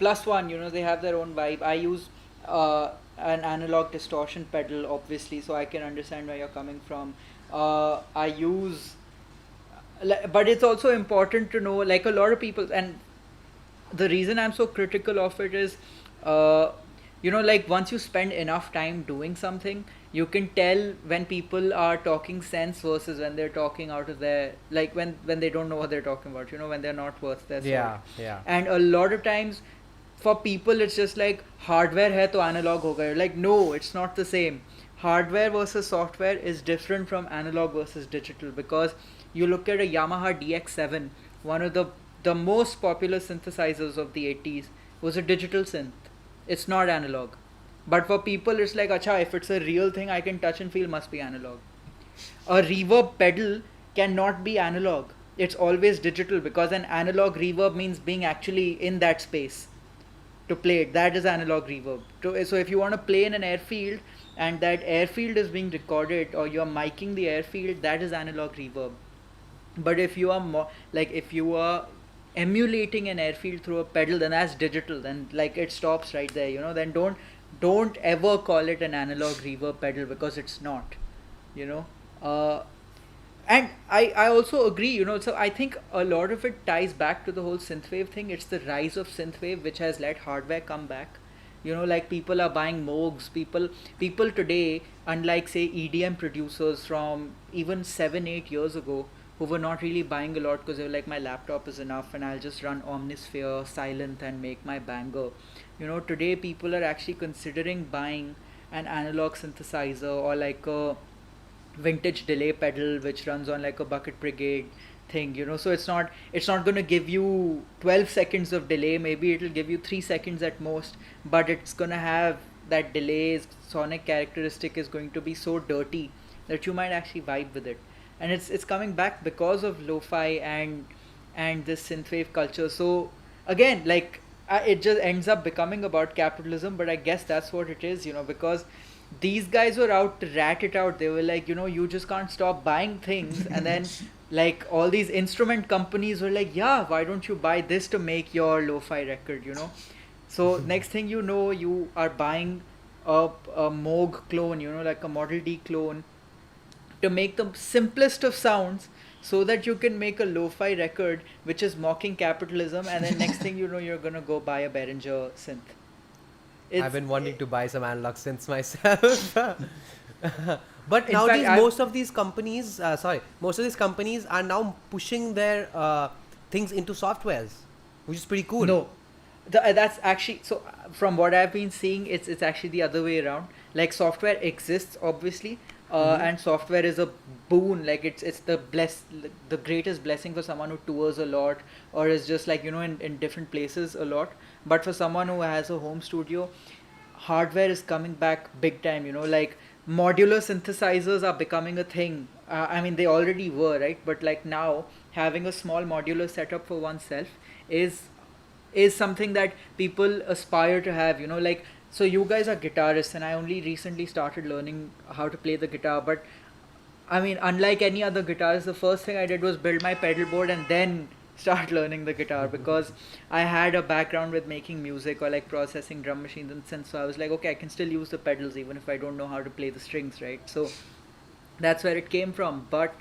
+1, they have their own vibe. I use an analog distortion pedal, obviously, so I can understand where you're coming from. I use, but it's also important to know, like, a lot of people, and the reason I'm so critical of it is, like, once you spend enough time doing something, you can tell when people are talking sense versus when they're talking out of their, like, when they don't know what they're talking about, when they're not worth their salt. Yeah. And a lot of times, for people, it's just like, hardware hai to analog ho gaya. Like, no, it's not the same. Hardware versus software is different from analog versus digital, because you look at a Yamaha DX7, one of the most popular synthesizers of the 80s, was a digital synth. It's not analog. But for people, it's like, acha, if it's a real thing I can touch and feel, must be analog. A reverb pedal cannot be analog. It's always digital, because an analog reverb means being actually in that space to play it. That is analog reverb. So if you want to play in an airfield and that airfield is being recorded, or you're miking the airfield, that is analog reverb. But if you are if you are emulating an airfield through a pedal, then that's digital. Then, like, it stops right there. Then don't ever call it an analog reverb pedal, because it's not. And I also agree, so I think a lot of it ties back to the whole synthwave thing. It's the rise of synthwave which has let hardware come back. Like, people are buying Moogs. People today, unlike, say, EDM producers from even 7-8 years ago, who were not really buying a lot because they were like, my laptop is enough and I'll just run Omnisphere, Silent, and make my banger. Today people are actually considering buying an analog synthesizer, or like a vintage delay pedal which runs on like a Bucket Brigade thing. So it's not going to give you 12 seconds of delay. Maybe it'll give you 3 seconds at most, but it's going to have that delay sonic characteristic is going to be so dirty that you might actually vibe with it. And it's coming back because of lo-fi and this synthwave culture. So again, like, it just ends up becoming about capitalism, but I guess that's what it is, because these guys were out to rat it out. They were like, you just can't stop buying things. And then, like, all these instrument companies were like, yeah, why don't you buy this to make your lo-fi record, So next thing you know, you are buying a Moog clone, like a Model D clone, to make the simplest of sounds, so that you can make a lo-fi record which is mocking capitalism. And then next thing you know, you're gonna go buy a Behringer synth. I've been wanting to buy some analog synths myself. But nowadays, most of these companies are now pushing their things into softwares, which is pretty cool. No, that's actually, so from what I've been seeing, it's actually the other way around. Like, software exists, obviously. Mm-hmm. and software is a boon. Like it's the greatest blessing for someone who tours a lot, or is just like, in different places a lot. But for someone who has a home studio, hardware is coming back big time. Like modular synthesizers are becoming a thing. I mean, they already were, right? But like now, having a small modular setup for oneself is is something that people aspire to have. Like, so you guys are guitarists, and I only recently started learning how to play the guitar. But I mean, unlike any other guitarist, the first thing I did was build my pedal board and then start learning the guitar, because I had a background with making music or like processing drum machines and synths. So I was like, okay, I can still use the pedals even if I don't know how to play the strings, right? So that's where it came from. But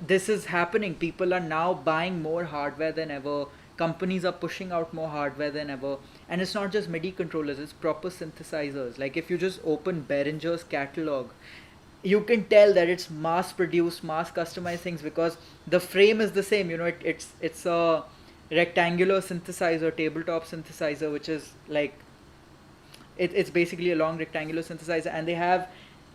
this is happening. People are now buying more hardware than ever. Companies are pushing out more hardware than ever. And it's not just MIDI controllers, it's proper synthesizers. Like if you just open Behringer's catalog, you can tell that it's mass produced, mass customized things, because the frame is the same. It's a rectangular synthesizer, tabletop synthesizer, which is like it's basically a long rectangular synthesizer, and they have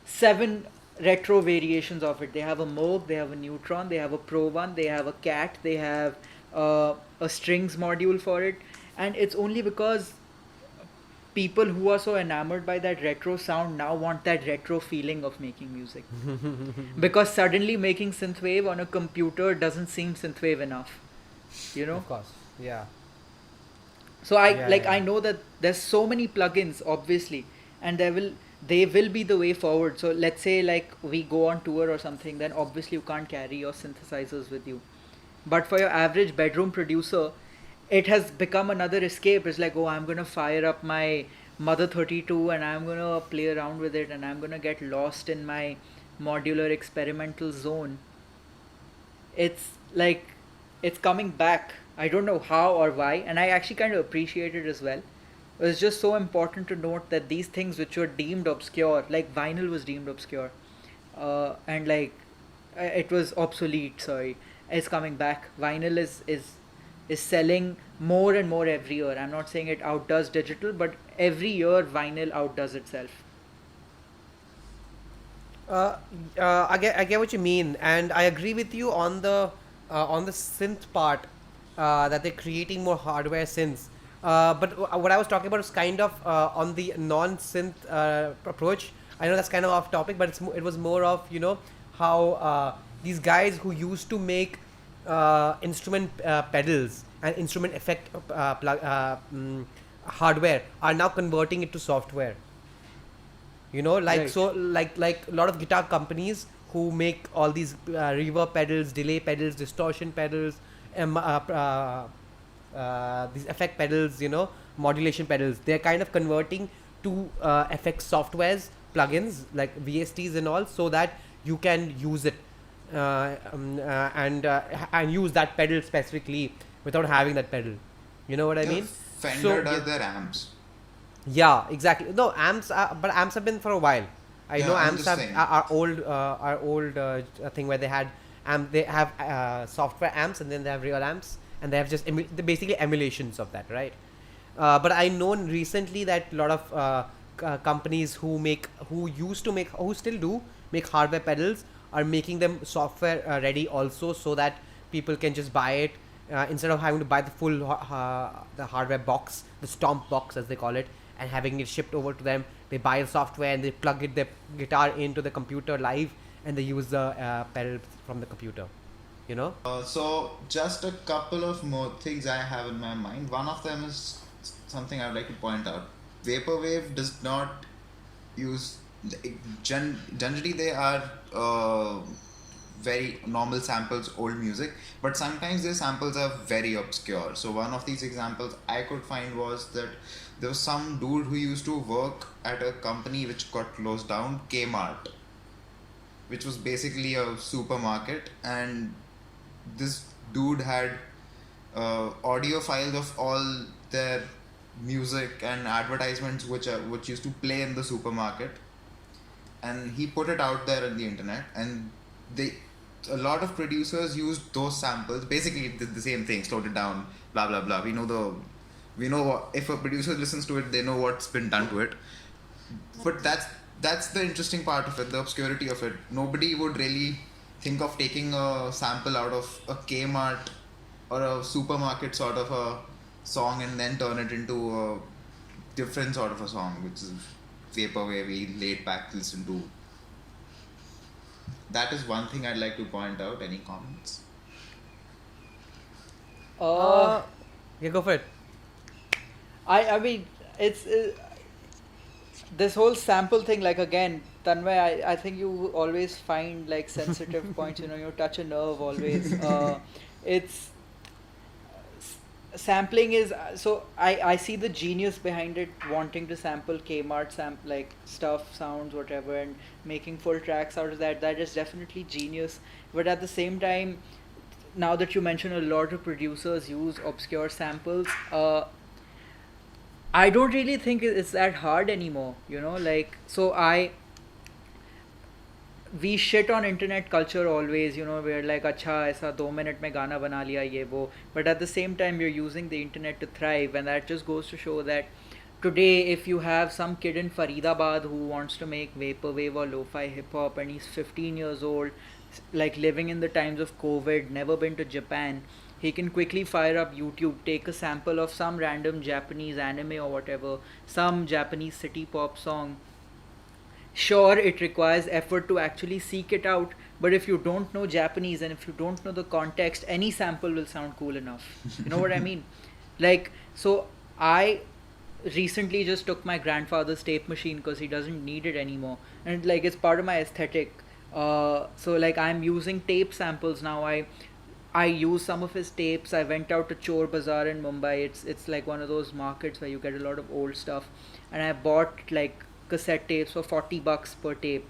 7 retro variations of it. They have a Moog, they have a Neutron, they have a Pro one, they have a Cat, they have a strings module for it. And it's only because people who are so enamored by that retro sound now want that retro feeling of making music. Because suddenly making synthwave on a computer doesn't seem synthwave enough, you know Of course. Yeah. so I Yeah. like Yeah. I know that there's so many plugins, obviously, and they will be the way forward. So let's say like we go on tour or something, then obviously you can't carry your synthesizers with you. But for your average bedroom producer, it has become another escape. It's like, oh, I'm gonna fire up my Mother 32 and I'm gonna play around with it, and I'm gonna get lost in my modular experimental zone. It's like it's coming back. I don't know how or why, and I actually kind of appreciate it as well. It's just so important to note that these things which were deemed obscure, like vinyl was deemed obscure, and like it was obsolete. Sorry, is coming back. Vinyl is selling more and more every year. I'm not saying it outdoes digital, but every year vinyl outdoes itself. Uh, I get what you mean, and I agree with you on the synth part, that they're creating more hardware synths. But what I was talking about is kind of on the non-synth approach. I know that's kind of off topic, but it was more of, how these guys who used to make instrument pedals and instrument effect hardware are now converting it to software. Like, Right. so like a lot of guitar companies who make all these reverb pedals, delay pedals, distortion pedals, these effect pedals, modulation pedals, they're kind of converting to effects softwares, plugins like VSTs and all, so that you can use it, and use that pedal specifically without having that pedal. You know what I Yeah, mean? Fender does their amps. Yeah, exactly. No, amps, but amps have been for a while. I Yeah, know I'm amps just have saying. are old thing where they had they have software amps, and then they have real amps, and they have just they're basically emulations of that, right? But I know recently that a lot of companies who used to make, who still do make hardware pedals, are making them software ready also, so that people can just buy it, instead of having to buy the full the hardware box, the stomp box as they call it, and having it shipped over to them. They buy the software and they plug their guitar into the computer live, and they use the pedal from the computer. You know? So just a couple of more things I have in my mind. One of them is something I would like to point out. Vaporwave does not use generally they are very normal samples, old music, but sometimes their samples are very obscure. So one of these examples I could find was that there was some dude who used to work at a company which got closed down, Kmart, which was basically a supermarket, and this dude had audio files of all their music and advertisements which used to play in the supermarket, and he put it out there on the internet, and they a lot of producers used those samples. Basically it did the same thing, slowed it down, blah blah blah. We know what, if a producer listens to it, they know what's been done to it. But that's the interesting part of it, the obscurity of it. Nobody would really think of taking a sample out of a Kmart or a supermarket sort of a song and then turn it into a different sort of a song, which is vaporwave, laid back, listen to. That is one thing I'd like to point out. Any comments? Uh, Yeah, go for it. I mean, it's this whole sample thing. Like again, Tanmay, I think you always find like sensitive points. You know, you touch a nerve always. It's sampling is so I see the genius behind it, wanting to sample Kmart like stuff, sounds, whatever, and making full tracks out of that. That is definitely genius. But at the same time, now that you mention, a lot of producers use obscure samples, I don't really think it's that hard anymore, you know, like, so we shit on internet culture always, you know, we're like, acha, aisa 2 minute mein gana bana liya ye wo, but at the same time, you're using the internet to thrive, and that just goes to show that today, if you have some kid in Faridabad who wants to make vaporwave or lo-fi hip-hop, and he's 15 years old, like living in the times of COVID, never been to Japan, he can quickly fire up YouTube, take a sample of some random Japanese anime or whatever, some Japanese city pop song. Sure, it requires effort to actually seek it out, but if you don't know Japanese and if you don't know the context, any sample will sound cool enough. You know what I mean? Like, so I recently just took my grandfather's tape machine because he doesn't need it anymore, and like it's part of my aesthetic. So like I'm using tape samples now. I use some of his tapes. I went out to Chor Bazaar in Mumbai. It's like one of those markets where you get a lot of old stuff, and I bought like cassette tapes for $40 per tape,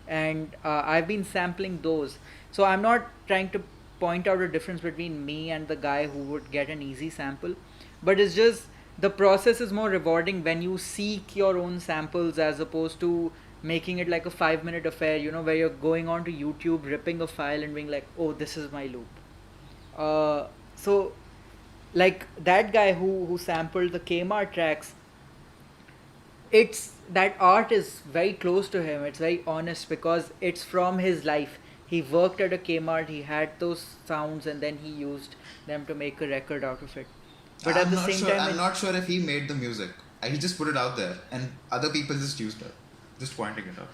and I've been sampling those. So I'm not trying to point out a difference between me and the guy who would get an easy sample, but it's just the process is more rewarding when you seek your own samples as opposed to making it like a 5 minute affair, you know, where you're going on to YouTube, ripping a file and being like, oh, this is my loop. So like that guy who sampled the Kmart tracks, it's that art is very close to him, it's very honest because it's from his life. He worked at a Kmart, he had those sounds, and then he used them to make a record out of it. But at I'm the not same sure. time, I'm not sure if he made the music. He just put it out there, and other people just used it, just pointing it out.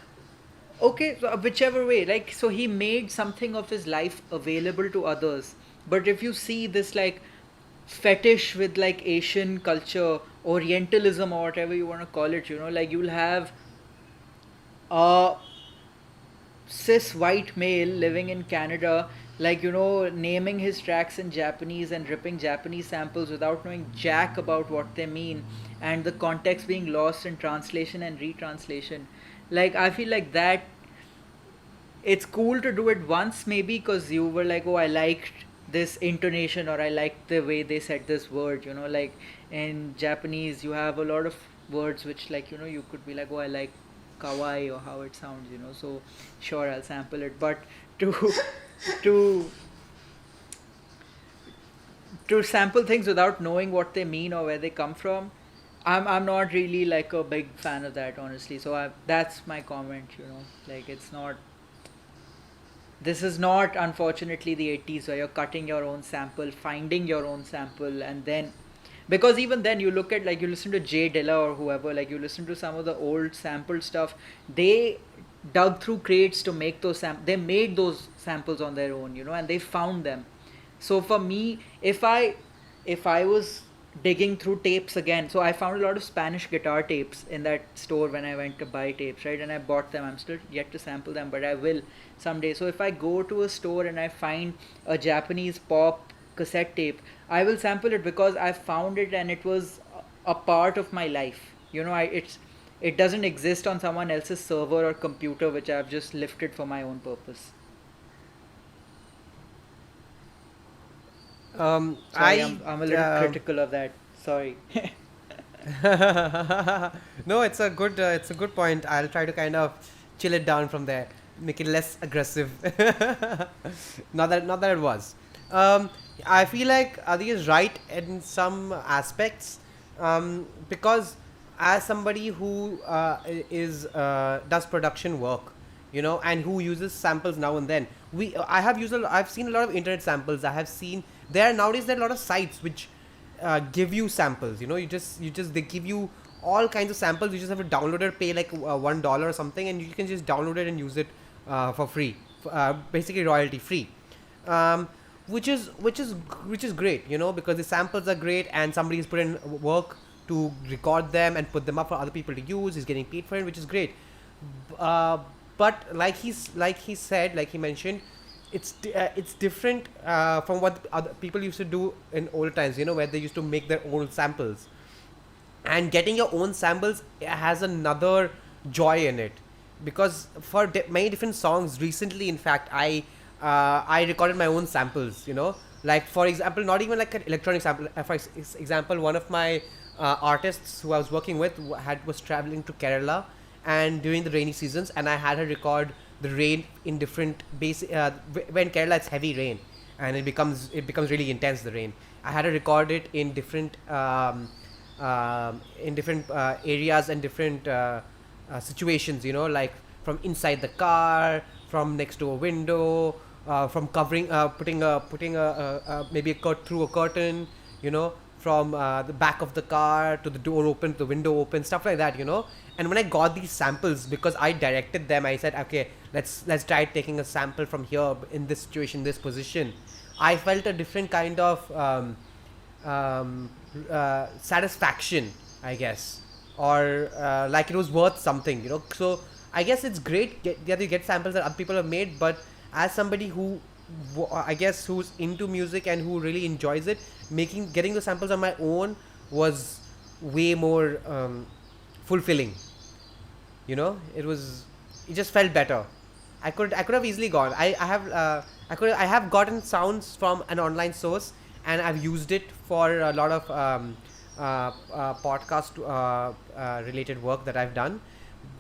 okay, so whichever way, like, so he made something of his life available to others. But if you see this like fetish with like Asian culture, Orientalism, or whatever you want to call it, you know, like you'll have a cis white male living in Canada, like, you know, naming his tracks in Japanese and ripping Japanese samples without knowing jack about what they mean, and the context being lost in translation and retranslation. Like, I feel like that it's cool to do it once, maybe because you were like, oh, I liked this intonation, or I liked the way they said this word, you know, like in Japanese you have a lot of words which, like, you know, you could be like, oh, I like kawaii or how it sounds, you know, so sure, I'll sample it. But to to to sample things without knowing what they mean or where they come from, I'm not really like a big fan of that, honestly. So that's my comment, you know, like it's not, this is not, unfortunately, the 80s where you're cutting your own sample, finding your own sample, and then, because even then you look at, like, you listen to Jay Dilla or whoever, like you listen to some of the old sampled stuff, they dug through crates to make those they made those samples on their own, you know, and they found them. So for me, if I was digging through tapes again, so I found a lot of Spanish guitar tapes in that store when I went to buy tapes, right? And I bought them. I'm still yet to sample them, but I will someday. So if I go to a store and I find a Japanese pop cassette tape, I will sample it because I found it and it was a part of my life. You know, it doesn't exist on someone else's server or computer, which I've just lifted for my own purpose. Sorry, I'm a little critical of that. Sorry. No, it's a good point. I'll try to kind of chill it down from there, make it less aggressive. Not that it was. I feel like Adi is right in some aspects, because as somebody who does production work, and who uses samples now and then, I've seen a lot of internet samples. I have seen nowadays there are a lot of sites which give you samples. They give you all kinds of samples. You just have to download it, pay like $1 or something, and you can just download it and use it for free, basically royalty free. Which is great, because the samples are great and somebody has put in work to record them and put them up for other people to use. He's getting paid for it, which is great. But like he mentioned, it's different from what other people used to do in old times, where they used to make their own samples. And getting your own samples has another joy in it, because for many different songs recently, in fact, I recorded my own samples, like for example, not even like an electronic sample. For example, one of my artists who I was working with was traveling to Kerala, and during the rainy seasons, and I had her record the rain in different when Kerala it's heavy rain, and it becomes really intense, the rain. I had her record it in different areas and different situations, like from inside the car, from next to a window, from covering, putting maybe a through a curtain, from the back of the car to the door open, to the window open, stuff like that, And when I got these samples, because I directed them, I said, okay, let's try taking a sample from here in this situation, this position. I felt a different kind of satisfaction, I guess, or like it was worth something, So I guess it's great that you get samples that other people have made, but as somebody who I guess who's into music and who really enjoys it, getting the samples on my own was way more fulfilling. It just felt better. I could have easily gone. I have gotten sounds from an online source, and I've used it for a lot of podcast related work that I've done.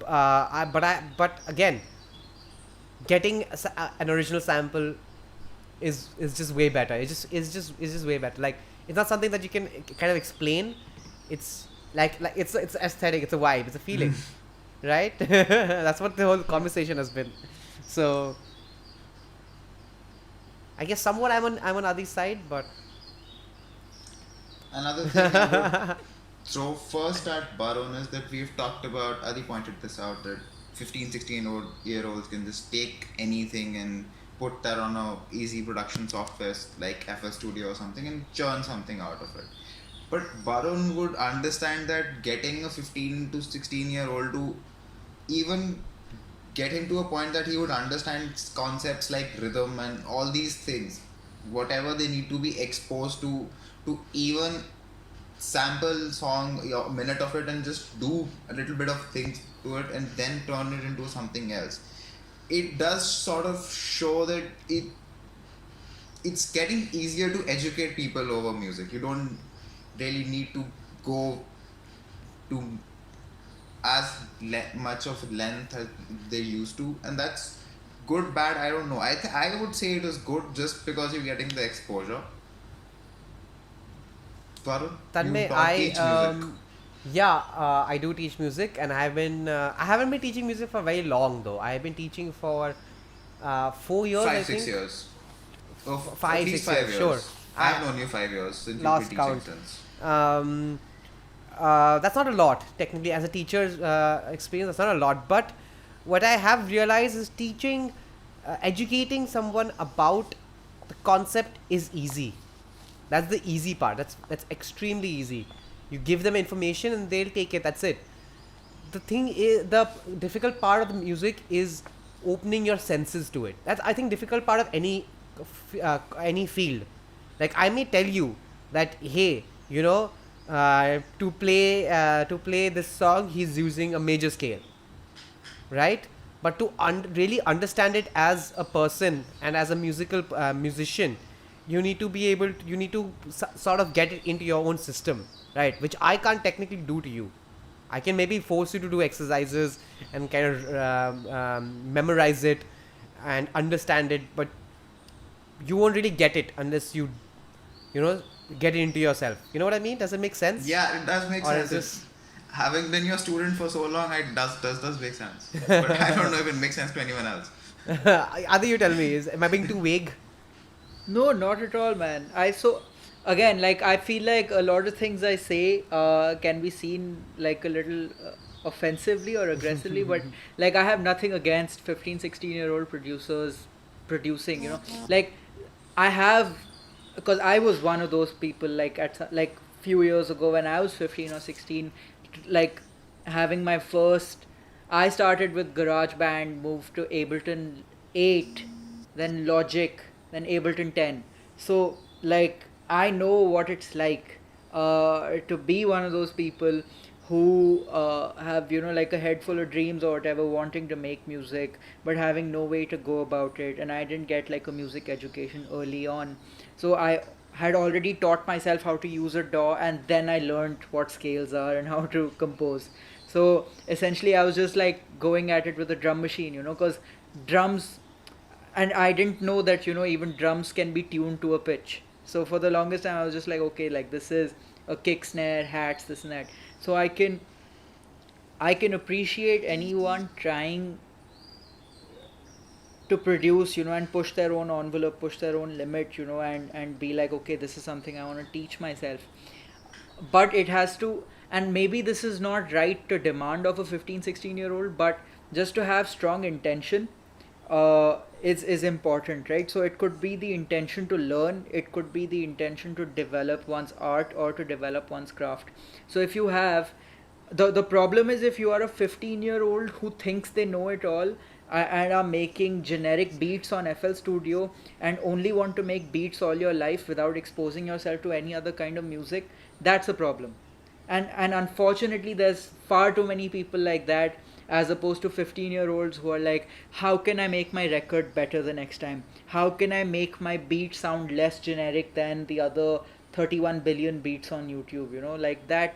But again, getting an original sample is just way better. It's just way better. Like, it's not something that you can kind of explain. It's like it's aesthetic. It's a vibe. It's a feeling, right? That's what the whole conversation has been. So I guess somewhat I'm on Adi's side, but another thing I would throw first at Barun is that we've talked about, Adi pointed this out, that 15, 16-year-olds can just take anything and put that on a easy production software like FL Studio or something and churn something out of it. But Barun would understand that getting a 15 to 16-year-old to even get him to a point that he would understand concepts like rhythm and all these things, whatever they need to be exposed to even sample song a minute of it and just do a little bit of things to it and then turn it into something else. It does sort of show that it's getting easier to educate people over music. You don't really need to go to as much of length as they used to, and that's good, bad, I don't know. I would say it is good just because you're getting the exposure. Varun, Tanmay, you don't teach music. I do teach music, and I haven't been teaching music for very long though. I have been teaching for 4 years, I 5, think. 6 years. Oh, Five, at least 6 5 years, years. sure. I've known you 5 years since you've Last been count. teaching since. That's not a lot, technically, as a teacher's experience. That's not a lot, but what I have realized is teaching, educating someone about the concept is easy. That's the easy part. That's extremely easy. You give them information and they'll take it. That's it. The thing is, the difficult part of the music is opening your senses to it. That's, I think, difficult part of any field. Like, I may tell you that, hey, to play this song, he's using a major scale, right? But to really understand it as a person and as a musician, you need to sort of get it into your own system, right? Which I can't technically do to you. I can maybe force you to do exercises and kind of memorize it and understand it, but you won't really get it unless you get it into yourself. You know what I mean? Does it make sense? Yeah, it does make Or sense. is having been your student for so long, it does make sense. But I don't know if it makes sense to anyone else. Adi, you tell me, am I being too vague? No, not at all, man. Again, like I feel like a lot of things I say can be seen like a little offensively or aggressively, but like I have nothing against 15, 16-year-old producers producing, like I have, because I was one of those people like like few years ago when I was 15 or 16, like having my first, I started with GarageBand, moved to Ableton 8, then Logic, then Ableton 10. So like I know what it's like to be one of those people who have like a head full of dreams or whatever, wanting to make music but having no way to go about it. And I didn't get like a music education early on, so I had already taught myself how to use a DAW, and then I learned what scales are and how to compose. So essentially I was just like going at it with a drum machine, because drums, and I didn't know that even drums can be tuned to a pitch. So for the longest time I was just like, okay, like this is a kick, snare, hats, this and that. So I can appreciate anyone trying to produce, and push their own envelope, push their own limit, and be like, okay, this is something I want to teach myself. But it has to, and maybe this is not right to demand of a 15, 16-year-old, but just to have strong intention is important, right? So it could be the intention to learn, it could be the intention to develop one's art or to develop one's craft. So if you have, the problem is, if you are a 15-year-old who thinks they know it all and are making generic beats on FL Studio and only want to make beats all your life without exposing yourself to any other kind of music, that's a problem. And unfortunately there's far too many people like that, as opposed to 15-year-olds who are like, how can I make my record better the next time, how can I make my beat sound less generic than the other 31 billion beats on YouTube, like that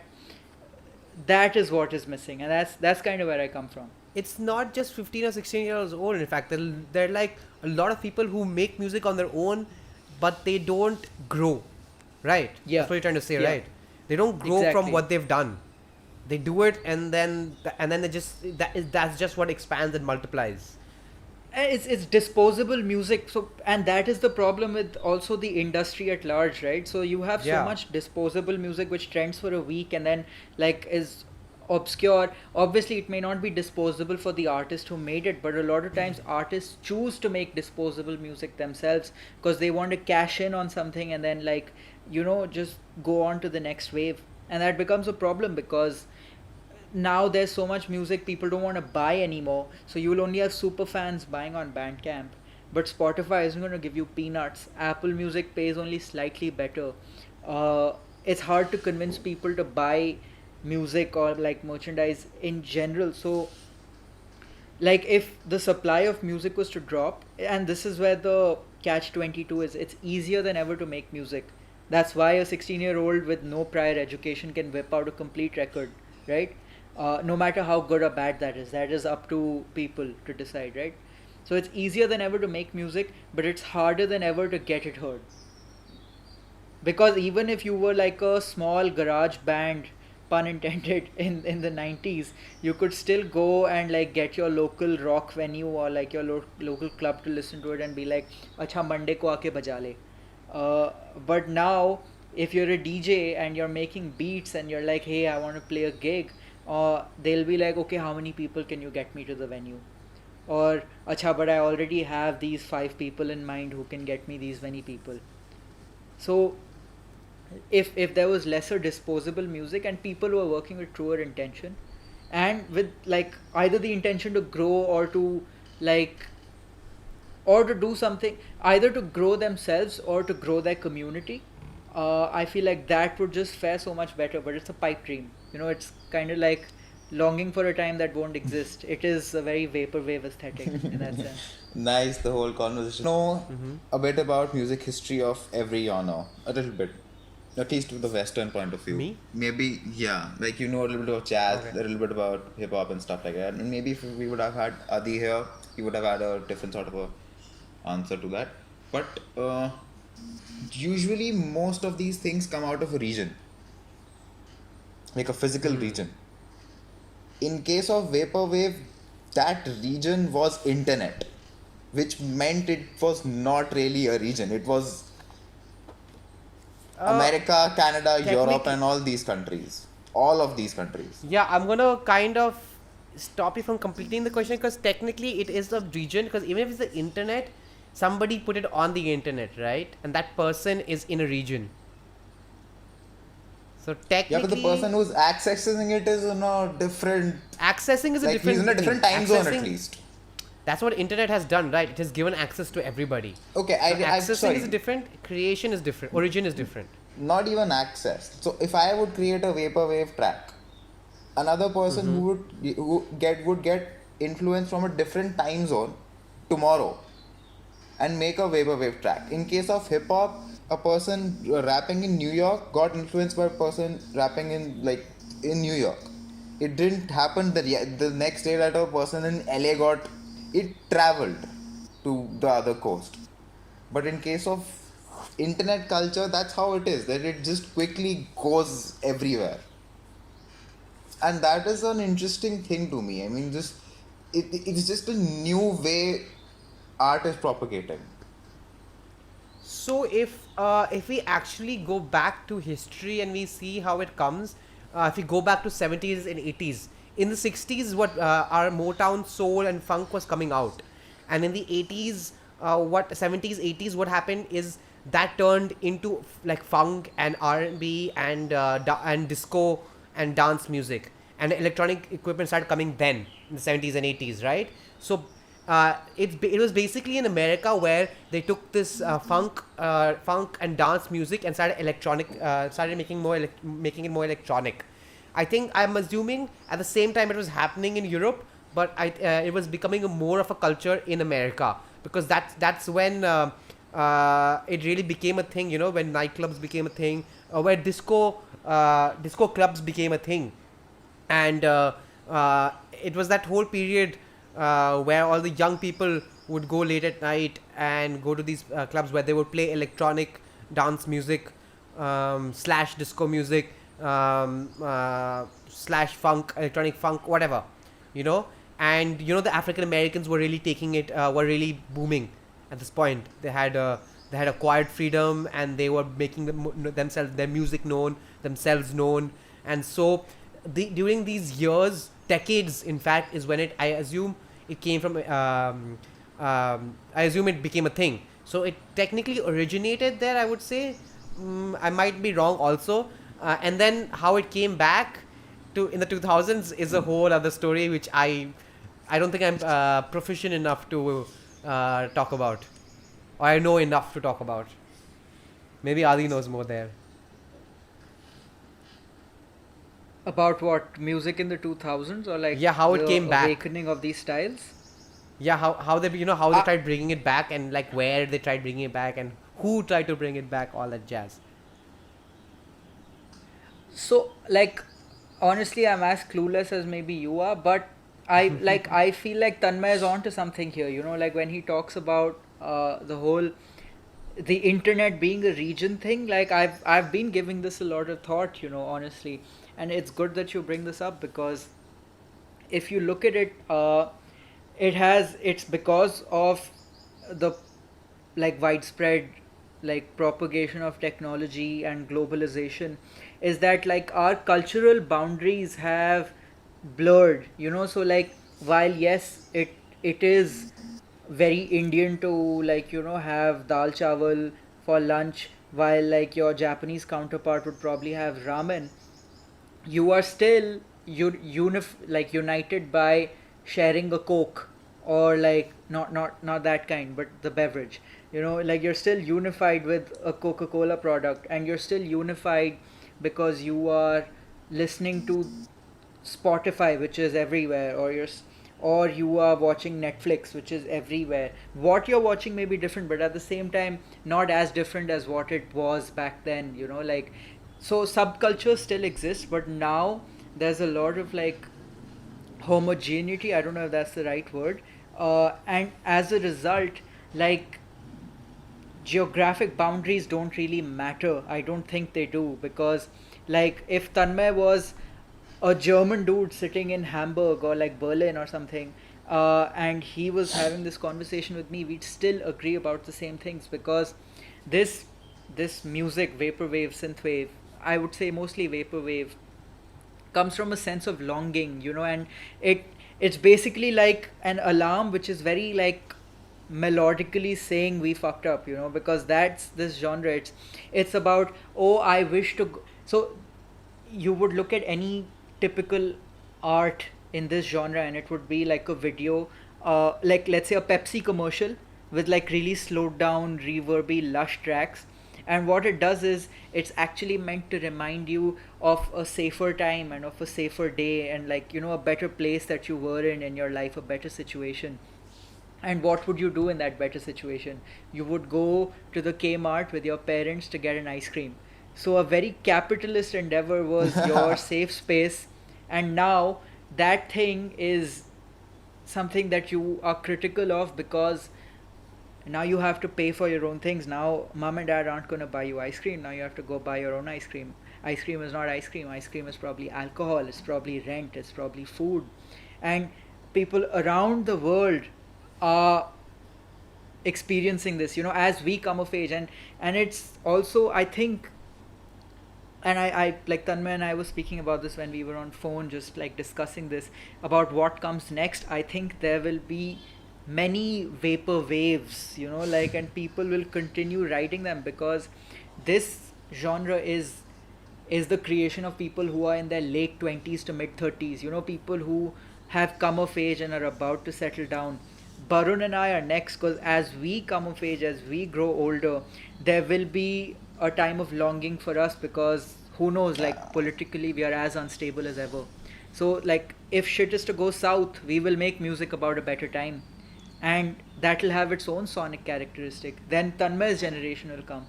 is what is missing. And that's kind of where I come from. It's not just 15 or 16 years old. In fact, there are like a lot of people who make music on their own, but they don't grow, right? Yeah. That's what you're trying to say, Yeah. right? They don't grow from Exactly. what they've done. They do it, and then they just that's just what expands and multiplies. It's disposable music. So, and that is the problem with also the industry at large, right? So you have so Yeah. much disposable music which trends for a week and then like is obscure. Obviously it may not be disposable for the artist who made it, but a lot of times artists choose to make disposable music themselves because they want to cash in on something and then like just go on to the next wave. And that becomes a problem because now there's so much music people don't want to buy anymore, so you'll only have super fans buying on Bandcamp. But Spotify isn't going to give you peanuts. Apple Music pays only slightly better. It's hard to convince people to buy music or like merchandise in general. So like if the supply of music was to drop, and this is where the catch 22 is, it's easier than ever to make music. That's why a 16-year-old with no prior education can whip out a complete record, right? No matter how good or bad that is up to people to decide, right? So it's easier than ever to make music, but it's harder than ever to get it heard. Because even if you were like a small garage band, pun intended, in the 90s, you could still go and like get your local rock venue or like your local club to listen to it and be like, acha Monday ko aake baja le. But now if you're a DJ and you're making beats and you're like, hey, I want to play a gig, they'll be like, okay, how many people can you get me to the venue? Or acha, but I already have these 5 people in mind who can get me these many people. So if there was lesser disposable music and people who are working with truer intention and with like either the intention to grow or to like or to do something, either to grow themselves or to grow their community, I feel like that would just fare so much better. But it's a pipe dream, it's kind of like longing for a time that won't exist. It is a very vaporwave aesthetic in that sense. Nice, the whole conversation. Know a bit about music history of every genre, a little bit, at least with the Western point of view. Me? Maybe, yeah, like a little bit of jazz, Okay. a little bit about hip hop and stuff like that. And maybe if we would have had Adi here, he would have had a different sort of a answer to that. But usually most of these things come out of a region, like a physical region. In case of Vaporwave, that region was internet, which meant it was not really a region. It was Uh, America, Canada, Europe, technically, and all these countries. All of these countries. yeah, I'm gonna kind of stop you from completing the question because technically it is a region because even if it's the internet, somebody put it on the internet, right? And that person is in a region. So Yeah, but the technically, person who's accessing it is in a different, accessing is a like he's different in a thing. different time zone at Accessing, least. that's what internet has done, right? It has given access to everybody. Okay, So I'm accessing is sorry. different, creation is different, origin is different. Not even access. So if I would create a vaporwave track, another person who would get influence from a different time zone tomorrow and make a vaporwave track. In case of hip hop, a person rapping in New York got influenced by a person rapping in New York. It didn't happen the next day that a person in LA got it traveled to the other coast. But in case of internet culture, that's how it is. That it just quickly goes everywhere, and that is an interesting thing to me. I mean, just it's just a new way art is propagating. So if we actually go back to history and we see how it comes, if we go back to 70s and 80s, in the 60s what our Motown soul and funk was coming out, and in the 80s, what 70s 80s what happened is that turned into like funk and R&B and and disco and dance music, and electronic equipment started coming then in the 70s and 80s, right? So it was basically in America where they took this funk and dance music and started making it more electronic. I think I'm assuming at the same time it was happening in Europe, but it was becoming more of a culture in America because that's when it really became a thing. You know, when nightclubs became a thing, where disco clubs became a thing, and it was that whole period where all the young people would go late at night and go to these clubs where they would play electronic dance music, slash disco music, slash funk, electronic funk, whatever, you know. And you know the African Americans were really taking it, were really booming at this point. They had acquired freedom and they were making themselves, their music known, themselves known, and so during these years, decades, in fact, is when I assume it came from. I assume it became a thing. So it technically originated there, I would say. I might be wrong also. And then how it came back to in the 2000s is a whole other story, which I don't think I'm proficient enough to talk about, or I know enough to talk about. Maybe Adi knows more there. About what, music in the 2000s, or like Yeah, how it the came back. awakening of these styles? Yeah, how they how they Uh, tried bringing it back, and like where they tried bringing it back and who tried to bring it back, all that jazz. So, like, honestly, I'm as clueless as maybe you are, but I feel like Tanmay is on to something here. You know, like when he talks about the whole the internet being a region thing. Like I've been giving this a lot of thought. You know, honestly, and it's good that you bring this up because if you look at it, it's because of the like widespread like propagation of technology and globalization, is that like our cultural boundaries have blurred, you know. So like while yes, it is very Indian to, like, you know, have dal chawal for lunch, while like your Japanese counterpart would probably have ramen, you are still like united by sharing a coke, or like not that kind, but the beverage, you know, like you're still unified with a Coca-Cola product, and you're still unified because you are listening to Spotify, which is everywhere, or or you are watching Netflix, which is everywhere. What you're watching may be different, but at the same time, not as different as what it was back then. You know, like, so subculture still exists, but now there's a lot of like homogeneity. I don't know if that's the right word. And as a result, like geographic boundaries don't really matter. I don't think they do, because like if Tanmay was a German dude sitting in Hamburg or like Berlin or something, and he was having this conversation with me. We'd still agree about the same things because this this music, vaporwave, synthwave, I would say mostly vaporwave, comes from a sense of longing, and it it's basically like an alarm which is very like melodically saying we fucked up, because that's this genre. It's about, oh, I wish to so you would look at any typical art in this genre and it would be like a video, like let's say a Pepsi commercial with like really slowed down reverby lush tracks, and what it does is it's actually meant to remind you of a safer time and of a safer day, and like a better place that you were in your life, a better situation. And what would you do in that better situation? You would go to the Kmart with your parents to get an ice cream. So a very capitalist endeavor was your safe space, and now that thing is something that you are critical of because now you have to pay for your own things. Now mom and dad aren't going to buy you ice cream. Now you have to go buy your own ice cream. Ice cream is not ice cream. Ice cream is probably alcohol, it's probably rent, it's probably food. And people around the world are experiencing this, as we come of age. And it's also, I think, and I like Tanmay and I was speaking about this when we were on phone, just like discussing this about what comes next. I think there will be many vapor waves, like, and people will continue riding them because this genre is the creation of people who are in their late 20s to mid 30s, people who have come of age and are about to settle down. Barun and I are next because as we come of age, as we grow older, there will be a time of longing for us because who knows, like politically, we are as unstable as ever. So, like, if shit is to go south, we will make music about a better time, and that'll have its own sonic characteristic. Then Tanmay's generation will come.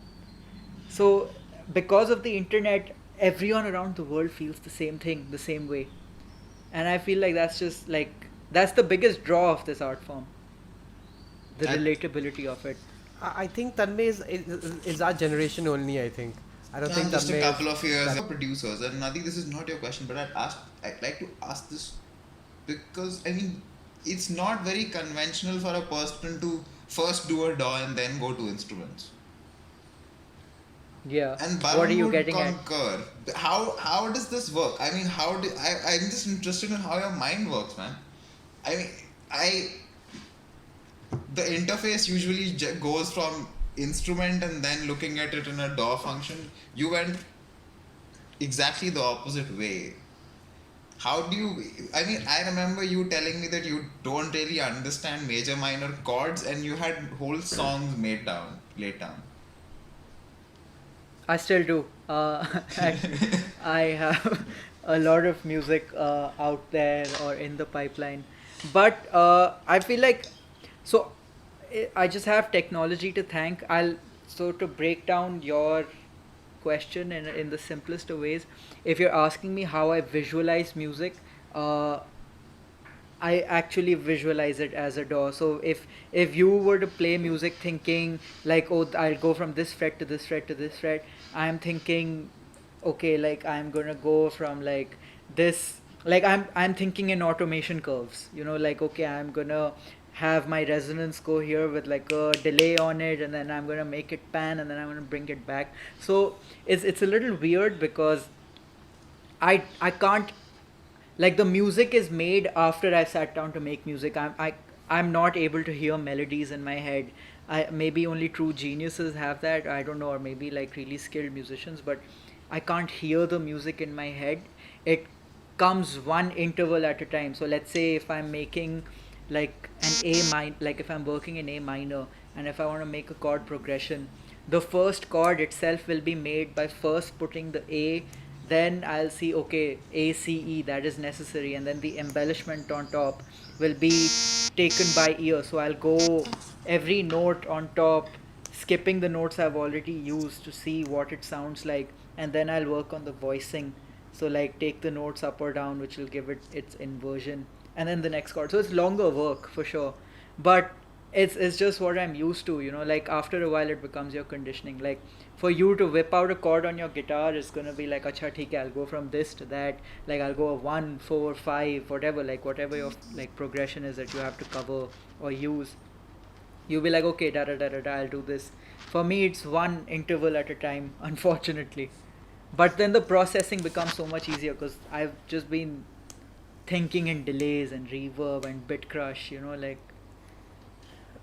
So, because of the internet, everyone around the world feels the same thing, the same way. And I feel like that's just like, that's the biggest draw of this art form, the I, relatability of it. I think Tanmay is our generation only. I think. I don't think I'm just a Tanmay couple is of years that. of producers, and Nadi, this is not your question, but I'd like to ask this because I mean, it's not very conventional for a person to first do a DAW and then go to instruments. Yeah. And What are Barun you would getting at? concur. How does this work? I mean, I'm just interested in how your mind works, man. I mean, I the interface usually goes from instrument and then looking at it in a DAW function. You went exactly the opposite way. How do you? I mean, I remember you telling me that you don't really understand major minor chords, and you had whole songs laid down. I still do. And I have a lot of music out there or in the pipeline. But I feel like, so I just have technology to thank. So to break down your question in the simplest of ways, if you're asking me how I visualize music, uh, I actually visualize it as a DAW. So if you were to play music thinking like, oh, I'll go from this fret to this fret to this fret, I'm thinking, okay, like I'm gonna go from like this, like I'm thinking in automation curves, like, okay, I'm gonna have my resonance go here with like a delay on it, and then I'm gonna make it pan, and then I'm gonna bring it back. So it's a little weird because I can't, like, the music is made after I sat down to make music. I'm not able to hear melodies in my head. I maybe only true geniuses have that. I don't know, or maybe like really skilled musicians, but I can't hear the music in my head. It comes one interval at a time. So let's say if I'm making like like if I'm working in A minor, and if I want to make a chord progression, the first chord itself will be made by first putting the A, then I'll see, okay, A, C, E, that is necessary, and then the embellishment on top will be taken by ear. So I'll go every note on top, skipping the notes I've already used to see what it sounds like, and then I'll work on the voicing. So like take the notes up or down, which will give it its inversion, and then the next chord. So it's longer work for sure, but it's just what I'm used to, you know. Like after a while, it becomes your conditioning. Like for you to whip out a chord on your guitar is gonna be like, acha, theek hai, I'll go from this to that. Like I'll go a 1, 4, 5, whatever. Like whatever your like progression is that you have to cover or use. You'll be like, okay, da da da da da, I'll do this. For me, it's one interval at a time, unfortunately. But then the processing becomes so much easier because I've just been thinking in delays and reverb and bit crush, you know, like.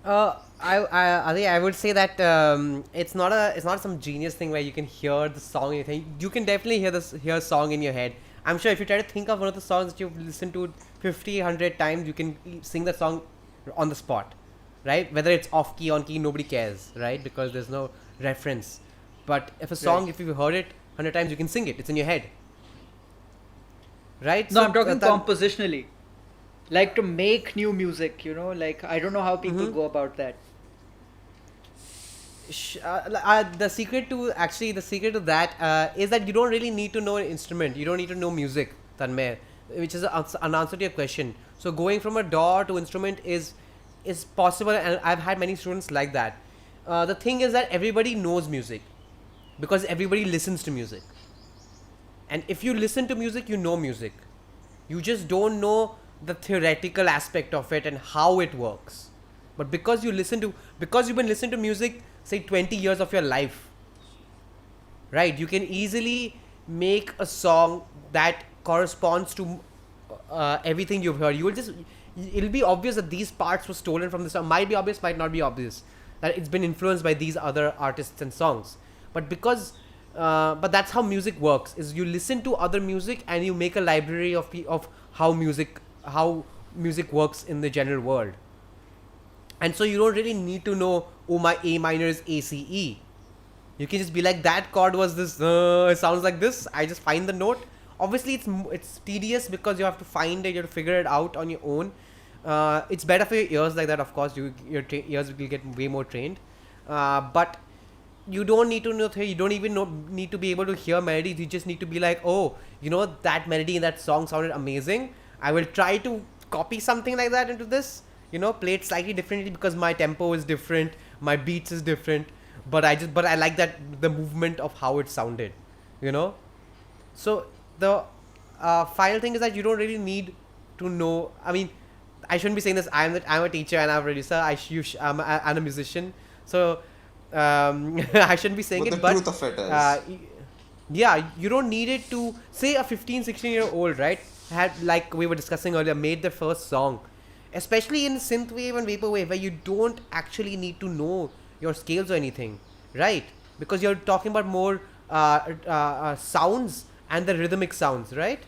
I think I would say that it's not some genius thing where you can hear the song and you think you can definitely hear a song in your head. I'm sure if you try to think of one of the songs that you've listened to 50, 100 times, you can sing that song on the spot, right? Whether it's off key, on key, nobody cares, right? Because there's no reference. But if a song, Right. if you've heard it 100 times, you can sing it. It's in your head, right? No, So I'm talking that- compositionally. Like to make new music, you know, like I don't know how people Mhm. go about that. The secret to that is that you don't really need to know an instrument. You don't need to know music, Tanmay, which is an answer to your question. So going from a DAW to instrument is possible, and I've had many students like that. The thing is that everybody knows music because everybody listens to music, and if you listen to music, you know music. You just don't know the theoretical aspect of it and how it works. But because you've been listening to music, say 20 years of your life, right? You can easily make a song that corresponds to everything you've heard. It'll be obvious that these parts were stolen from the song. Might be obvious, might not be obvious. That it's been influenced by these other artists and songs. But but that's how music works. Is you listen to other music and you make a library of how music works in the general world. And so you don't really need to know, oh, my A minor is ACE. You can just be like, that chord was this, it sounds like this. I just find the note. Obviously, it's tedious because you have to find it, you have to figure it out on your own. It's better for your ears like that, of course. Ears will get way more trained. But you don't need to know theory. You don't even need to be able to hear melodies. You just need to be like, oh, you know, that melody in that song sounded amazing. I will try to copy something like that into this. You know, play it slightly differently because my tempo is different, my beats is different, but I like that the movement of how it sounded, you know. So the final thing is that you don't really need to know. I mean, I shouldn't be saying this. I'm a teacher and I'm a producer. I'm a musician, so I shouldn't be saying But it. the But truth of it is, yeah, you don't need it to say a 15, 16-year-old, right? Had, like we were discussing earlier, made their first song. Especially in synthwave and vaporwave, where you don't actually need to know your scales or anything, right? Because you're talking about more sounds and the rhythmic sounds, right?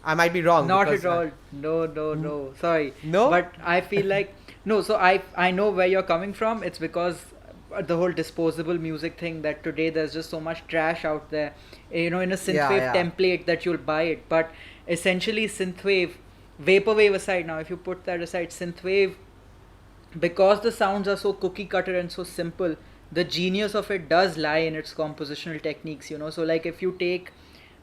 I might be wrong. Not because, at all. No. Sorry. No? But I feel like no. So I know where you're coming from. It's because the whole disposable music thing that today there's just so much trash out there. You know, in a synthwave yeah. template that you'll buy it. But essentially, synthwave, vaporwave aside, now if you put that aside, synthwave, because the sounds are so cookie cutter and so simple, the genius of it does lie in its compositional techniques, you know. So like if you take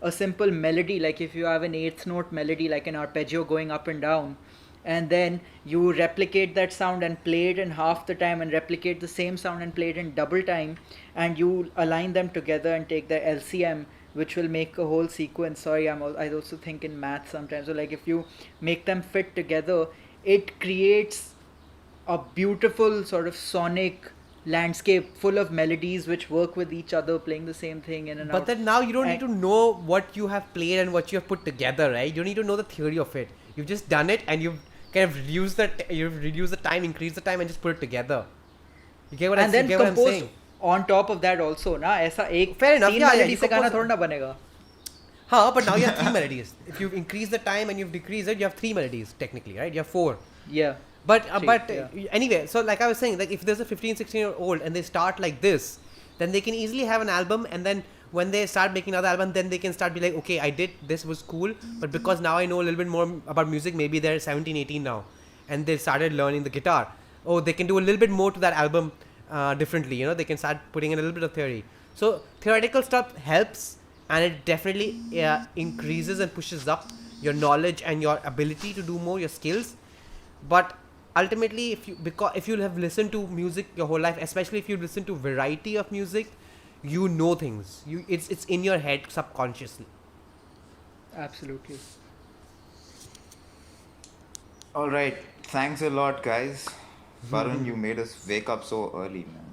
a simple melody, like if you have an eighth note melody, like an arpeggio going up and down, and then you replicate that sound and play it in half the time, and replicate the same sound and play it in double time, and you align them together and take the LCM, which will make a whole sequence. Sorry, I also think in math sometimes. So like if you make them fit together, it creates a beautiful sort of sonic landscape full of melodies which work with each other, playing the same thing in and out. But then now you don't need And- to know what you have played and what you have put together, right? You don't need to know the theory of it. You've just done it and you've kind of reduced the time, increased the time, and just put it together. You get what and then you get what I'm compose saying? on top of that also ना ऐसा एक Fair enough, तीन yeah, melody you से गाना compose- थोड़ा ना बनेगा. Huh, but now you have three melodies. If you've increased the time and you've decreased it, you have three melodies technically, right? You have four. Yeah. But Three, anyway, so like I was saying, like if there's a 15, 16-year-old and they start like this, then they can easily have an album, and then when they start making another album, then they can start be like, okay, I did this, was cool, but because now I know a little bit more about music, maybe they're 17, 18 now, and they started learning the guitar. Oh, they can do a little bit more to that album differently, you know, they can start putting in a little bit of theory. So theoretical stuff helps, and it definitely increases and pushes up your knowledge and your ability to do more, your skills. But ultimately, if you have listened to music your whole life, especially if you listen to variety of music, you know things. It's in your head subconsciously. Absolutely. All right. Thanks a lot, guys. Barun, you made us wake up so early, man.